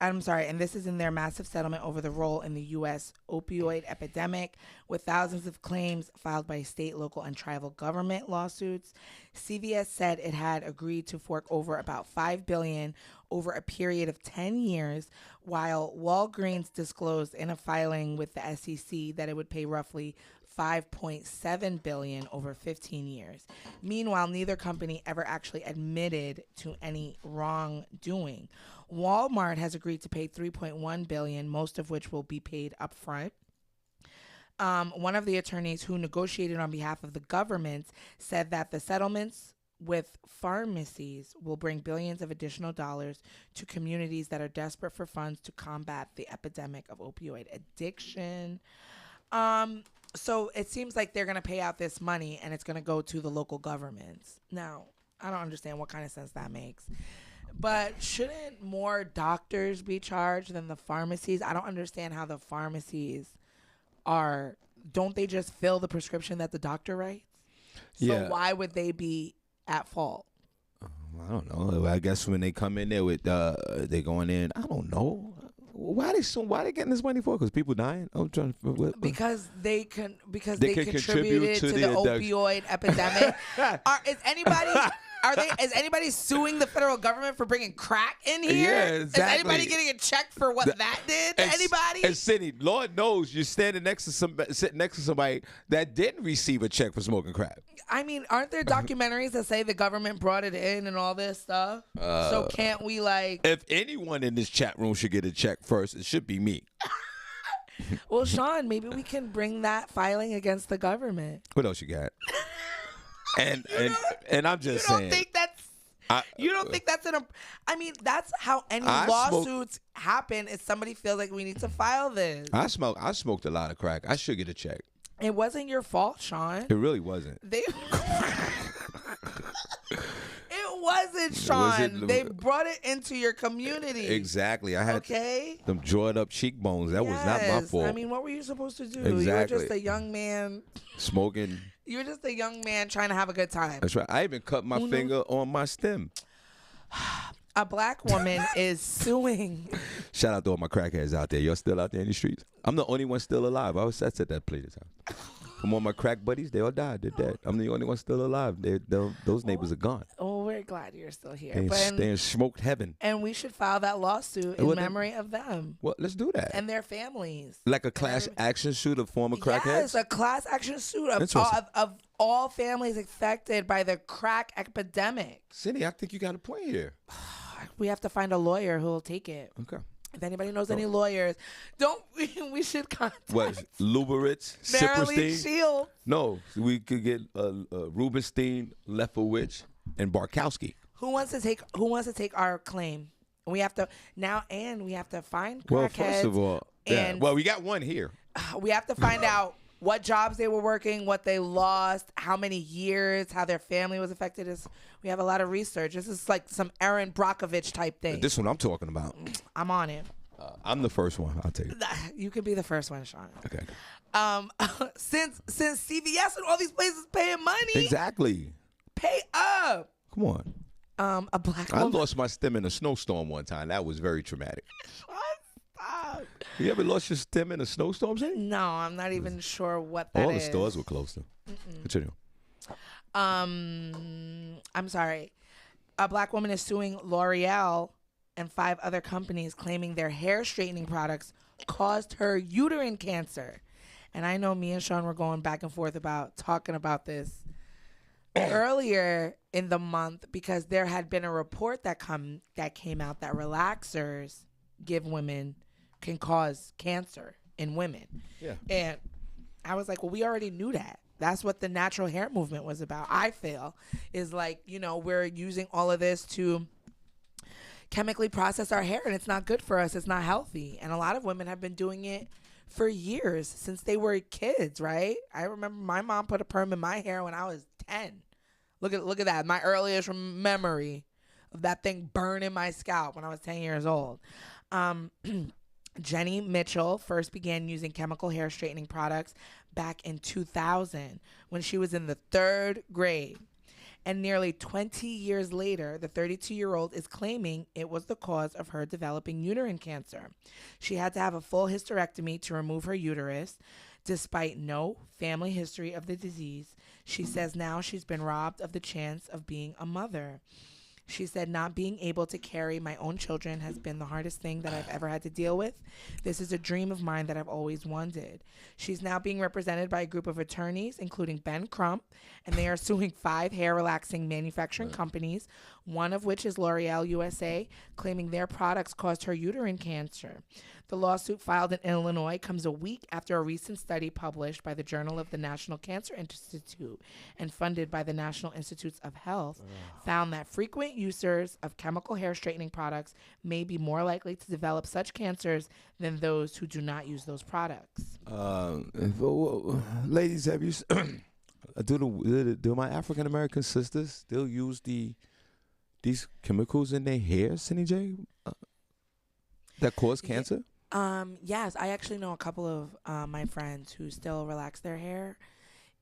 in their massive settlement over the role in the U.S. opioid epidemic, with thousands of claims filed by state, local, and tribal government lawsuits. CVS said it had agreed to fork over about $5 billion over a period of 10 years, while Walgreens disclosed in a filing with the SEC that it would pay roughly $5.7 billion over 15 years. Meanwhile, neither company ever actually admitted to any wrongdoing. Walmart has agreed to pay $3.1 billion, most of which will be paid upfront. One of the attorneys who negotiated on behalf of the government said that the settlements with pharmacies will bring billions of additional dollars to communities that are desperate for funds to combat the epidemic of opioid addiction. So it seems like they're going to pay out this money and it's going to go to the local governments. Now, I don't understand what kind of sense that makes. But shouldn't more doctors be charged than the pharmacies? I don't understand how the pharmacies don't they just fill the prescription that the doctor writes? So why would they be at fault? I don't know. I guess when they come in there with, they going in, I don't know. Why they getting this money for? Because people dying. I'm trying to. Because they can They can contributed contribute to to the the opioid epidemic. Is anybody suing the federal government for bringing crack in here? Yeah, exactly. Is anybody getting a check for what that did to anybody? And Cindy, Lord knows you're sitting next to somebody that didn't receive a check for smoking crack. I mean, aren't there documentaries that say the government brought it in and all this stuff? So can't we If anyone in this chat room should get a check first, it should be me. Well, Shawn, maybe we can bring that filing against the government. What else you got? And I'm just saying. You don't think that's I mean, that's how any lawsuits happen. Is somebody feels like we need to file this. I smoked a lot of crack. I should get a check. It wasn't your fault, Shawn. It really wasn't. It wasn't, Shawn. They brought it into your community. Exactly. I had them drawn up cheekbones. That was not my fault. I mean, what were you supposed to do? Exactly. You were just a young man. Smoking. You were just a young man trying to have a good time. That's right. I even cut my finger on my stem. A black woman is suing. Shout out to all my crackheads out there. Y'all still out there in the streets? I'm the only one still alive. I said that plenty of times. Come on, my crack buddies, they all died. They're dead. I'm the only one still alive. Those neighbors are gone. Oh, we're glad you're still here. They in smoked heaven. And we should file that lawsuit in memory of them. Well, let's do that. And their families. Like a class action suit of former crackheads? Yes, a class action suit of all families affected by the crack epidemic. Cindy, I think you got a point here. We have to find a lawyer who will take it. Okay. If anybody knows any lawyers, we should contact. What, Luberitz, Marilyn Sipperstein? Shields. No, we could get Rubenstein, Lefowitz, and Barkowski. Who wants to take our claim? We have to find crackheads. Well, first of all, and we got one here. We have to find out what jobs they were working, what they lost, how many years, how their family was affected. We have a lot of research. This is like some Aaron Brockovich type thing. This one I'm talking about. I'm on it. I'm the first one. I'll take it. You can be the first one, Shawn. Okay. Since CVS and all these places paying money. Exactly. Pay up. Come on. A black I woman. lost my stem in a snowstorm one time. That was very traumatic. Stop. You ever lost your stem in a snowstorm, Zane? No, I'm not even sure what that is. All the stores were closed. Continue. I'm sorry. A black woman is suing L'Oreal and 5 other companies claiming their hair straightening products caused her uterine cancer. And I know me and Shawn were going back and forth about talking about this earlier in the month because there had been a report that came out that relaxers can cause cancer in women. Yeah. And I was like, well, we already knew that. That's what the natural hair movement was about. I feel is like, we're using all of this to chemically process our hair and it's not good for us. It's not healthy. And a lot of women have been doing it for years since they were kids, right? I remember my mom put a perm in my hair when I was 10. Look at that. My earliest memory of that thing burning my scalp when I was 10 years old. Jenny Mitchell first began using chemical hair straightening products back in 2000 when she was in the 3rd grade. And nearly 20 years later, the 32-year-old is claiming it was the cause of her developing uterine cancer. She had to have a full hysterectomy to remove her uterus. Despite no family history of the disease, she says now she's been robbed of the chance of being a mother. She said, not being able to carry my own children has been the hardest thing that I've ever had to deal with. This is a dream of mine that I've always wanted. She's now being represented by a group of attorneys, including Ben Crump, and they are suing 5 hair relaxing manufacturing companies, one of which is L'Oreal USA, claiming their products caused her uterine cancer. The lawsuit filed in Illinois comes a week after a recent study published by the Journal of the National Cancer Institute and funded by the National Institutes of Health found that frequent users of chemical hair straightening products may be more likely to develop such cancers than those who do not use those products. Ladies, have you do my African American sisters still use these chemicals in their hair, Cindy J, that cause cancer? Yes, I actually know a couple of my friends who still relax their hair.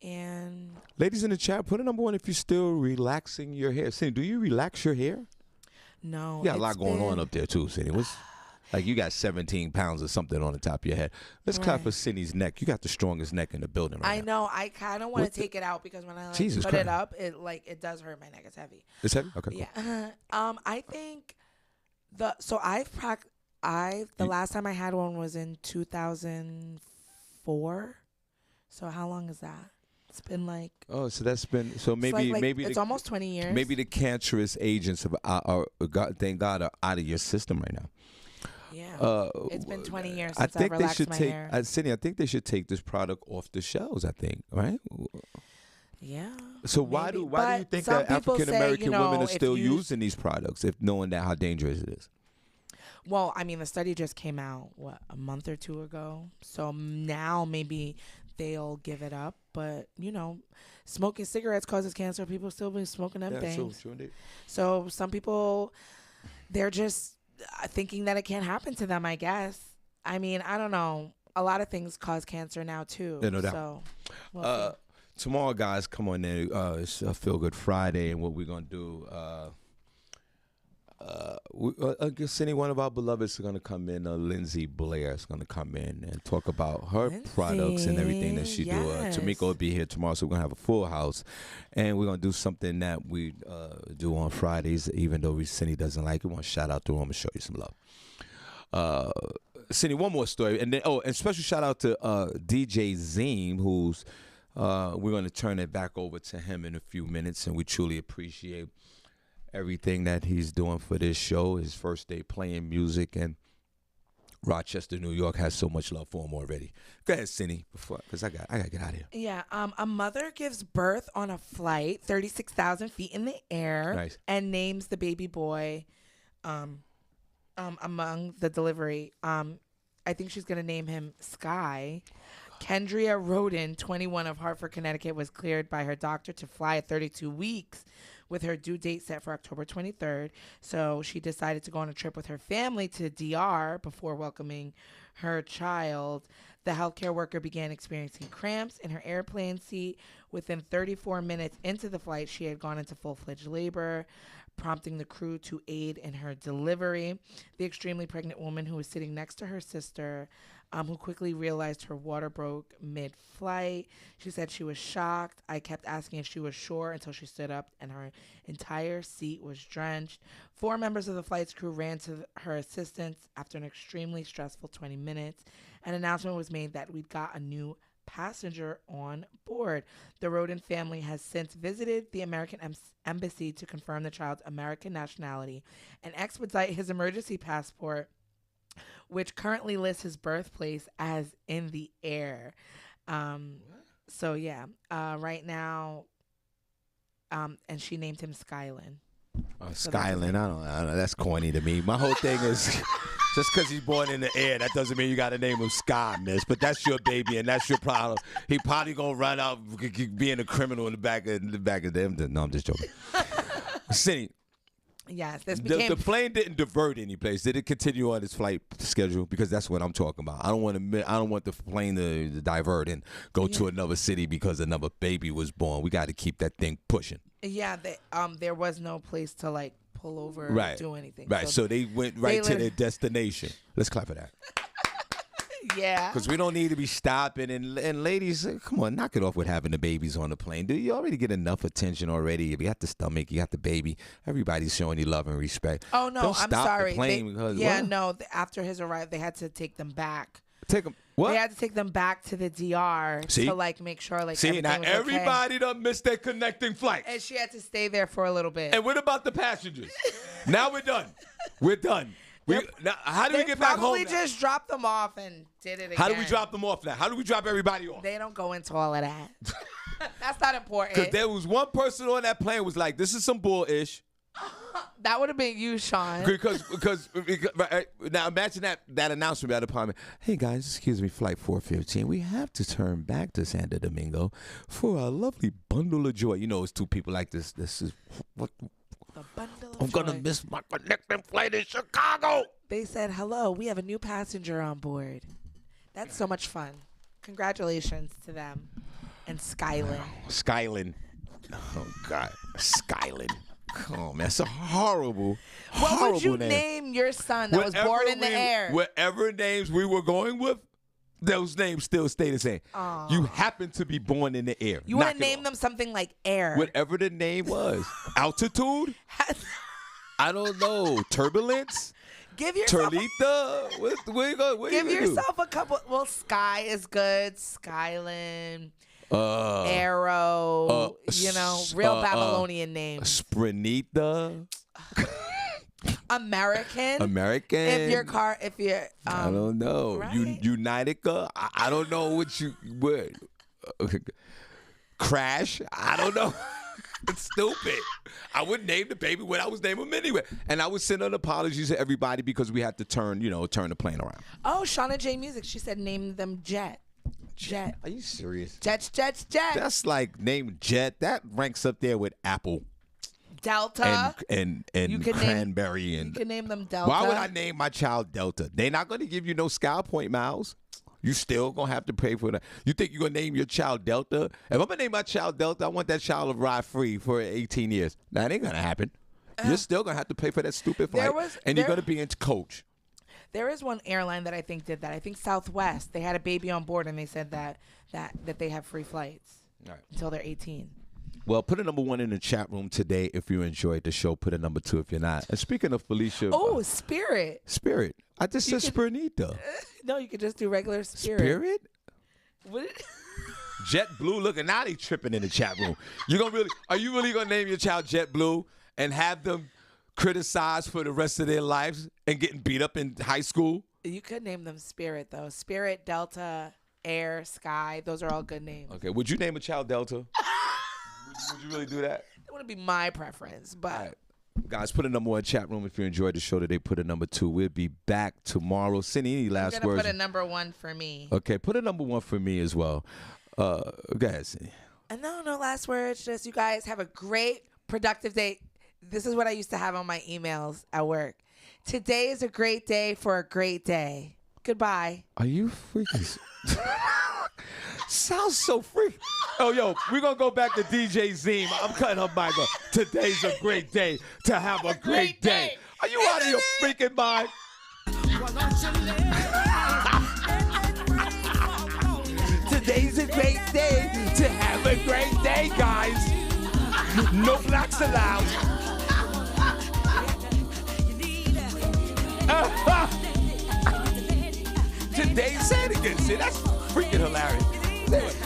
And ladies in the chat, put a number 1 if you're still relaxing your hair. Cindy, do you relax your hair? No. You got a lot going on up there too, Cindy. Like you got 17 pounds or something on the top of your head. Let's clap for Cindy's neck. You got the strongest neck in the building right I now. know. I kind of want to take it out because when I Jesus put Christ. it up, it does hurt my neck. It's heavy. It's heavy? Okay, cool. Yeah. I think the last time I had one was in 2004. So how long is that? It's been like. Oh, so that's been maybe it's almost 20 years. Maybe the cancerous agents thank God, are out of your system right now. Yeah. It's been 20 years since I've relaxed my hair. Cindy, I think they should take this product off the shelves. I think, right? Yeah. So why do you think that African American women are still using these products if knowing that how dangerous it is? Well, I mean, the study just came out a month or two ago. So now maybe they'll give it up, but smoking cigarettes causes cancer. People still be smoking them things. True indeed. So some people, they're just thinking that it can't happen to them, I guess. I mean, I don't know. A lot of things cause cancer now too. Yeah, no doubt. So we'll see. Tomorrow, guys, come on in. It's a Feel Good Friday, and what we're gonna do. I guess one of our beloveds is going to come in. Lindsay Blair is going to come in and talk about her products and everything that she do. Tamika will be here tomorrow, so we're going to have a full house. And we're going to do something that we do on Fridays, even though Cindy doesn't like it. We want to shout out to him and show you some love. Cindy, one more story. And then, and special shout out to DJ Zeem, who's we're going to turn it back over to him in a few minutes, and we truly appreciate everything that he's doing for this show. His first day playing music, and Rochester, New York has so much love for him already. Go ahead, Cindy, because I got to get out of here. Yeah, a mother gives birth on a flight 36,000 feet in the air and names the baby boy among the delivery. I think she's going to name him Sky. Kendria Roden, 21 of Hartford, Connecticut, was cleared by her doctor to fly at 32 weeks with her due date set for October 23rd. So she decided to go on a trip with her family to DR before welcoming her child. The healthcare worker began experiencing cramps in her airplane seat. Within 34 minutes into the flight, she had gone into full-fledged labor, prompting the crew to aid in her delivery. The extremely pregnant woman, who was sitting next to her sister, who quickly realized her water broke mid-flight. She said she was shocked. I kept asking if she was sure until she stood up and her entire seat was drenched. 4 members of the flight's crew ran to her assistance after an extremely stressful 20 minutes. An announcement was made that we'd got a new passenger on board. The Roden family has since visited the American embassy to confirm the child's American nationality and expedite his emergency passport, which currently lists his birthplace as in the air. So yeah, right now, and she named him Skylin. Skylin, I don't know. That's corny to me. My whole thing is just because he's born in the air, that doesn't mean you got to name him Sky, miss. But that's your baby, and that's your problem. He probably gonna run out being a criminal in the back of them. No, I'm just joking. Cindy. Yes, the plane didn't divert any place. Did it continue on its flight schedule? Because that's what I'm talking about. I don't want the plane to divert and go to another city because another baby was born. We got to keep that thing pushing. Yeah, there was no place to pull over or do anything. Right, so they went to their destination. Let's clap for that. Yeah. Because we don't need to be stopping. And ladies, come on, knock it off with having the babies on the plane. Do you already get enough attention already? You got the stomach, you got the baby. Everybody's showing you love and respect. Oh, no, don't I'm stop sorry. The plane After his arrival, they had to take them back. Take them. What? They had to take them back to the DR to make sure See, now everybody done missed their connecting flight. And she had to stay there for a little bit. And what about the passengers? Now we're done. We're done. Now, how do we get back home? They probably just dropped them off and did it again. How do we drop them off now? How do we drop everybody off? They don't go into all of that. That's not important. Because there was one person on that plane was like, this is some bull-ish. That would have been you, Shawn. Because now imagine that announcement at the department. Hey guys, excuse me, flight 415. We have to turn back to Santo Domingo for a lovely bundle of joy. You know, it's two people like this. This is what. The bundle of I'm gonna miss my connecting flight in Chicago. They said, hello, we have a new passenger on board. That's so much fun. Congratulations to them. And Skylin. Skylin. Oh, God. Skylin. Come on, man. It's a horrible, What horrible would you name. name your son that was born in the air? Whatever names we were going with, those names still stay the same. You happen to be born in the air. You want to name them something like air. Whatever the name was. Altitude? I don't know. Turbulence? Give yourself Turlita? give yourself a couple. Well, Sky is good. Skyland. Arrow. Real Babylonian names. Sprinita? American. American? If you're I don't know. right? Unitica? I don't know what. Crash? I don't know. It's stupid. I would name the baby what I was naming him anyway. And I would send an apology to everybody because we had to turn the plane around. Oh, Shauna J Music. She said name them Jet. Jet. Are you serious? Jets. That's like name Jet. That ranks up there with Apple. Delta. And You could Cranberry. You can name them Delta. Why would I name my child Delta? They're not going to give you no Sky Point miles. You still going to have to pay for that. You think you're going to name your child Delta? If I'm going to name my child Delta, I want that child to ride free for 18 years. That ain't going to happen. You're still going to have to pay for that stupid flight. You're going to be in coach. There is one airline that I think did that. I think Southwest. They had a baby on board, and they said that they have free flights until they're 18. Well, put a number 1 in the chat room today if you enjoyed the show. Put a number 2 if you're not. And speaking of Felicia. Oh, Spirit. Spirit. I just said Spirinita. No, you could just do regular Spirit. Spirit? What? Jet Blue. Look, now they tripping in the chat room. Are you really going to name your child Jet Blue and have them criticized for the rest of their lives and getting beat up in high school? You could name them Spirit, though. Spirit, Delta, Air, Sky. Those are all good names. Okay. Would you name a child Delta? Would you really do that? It wouldn't be my preference, but. All right. Guys, put a number 1 chat room if you enjoyed the show today. Put a number 2. We'll be back tomorrow. Cindy, any last I'm gonna words? put a number 1 for me. Okay, put a number 1 for me as well. Go ahead, Cindy. And no last words. Just you guys have a great, productive day. This is what I used to have on my emails at work. Today is a great day for a great day. Goodbye. Are you freaking? Sounds so freak. Oh, yo, we're going to go back to DJ Zim. I'm cutting her mic off. Today's a great day to have a great day. Are you out of your freaking mind? Today's a great day to have a great day, guys. No blacks allowed. Today's, say it again, see, that's freaking hilarious.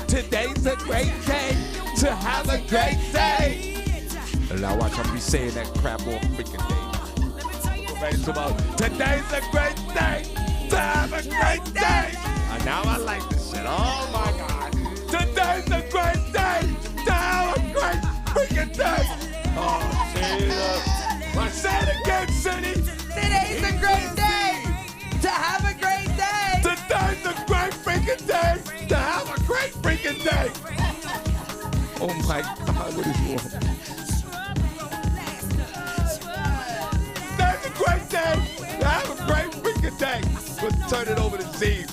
Today's a great day to have a great day. And now watch, I'm be saying that crap all freaking day. Go back to my, today's a great day to have a great day. And now I like this shit. Oh my God. Today's a great day to have a great freaking day. Oh, Jesus. I say it again, City. Today's a great day to have a great day. Today's a great freaking day to have a great freaking day. Oh my God, what is wrong? Today's a great day to have a great freaking day. We'll turn it over to Z.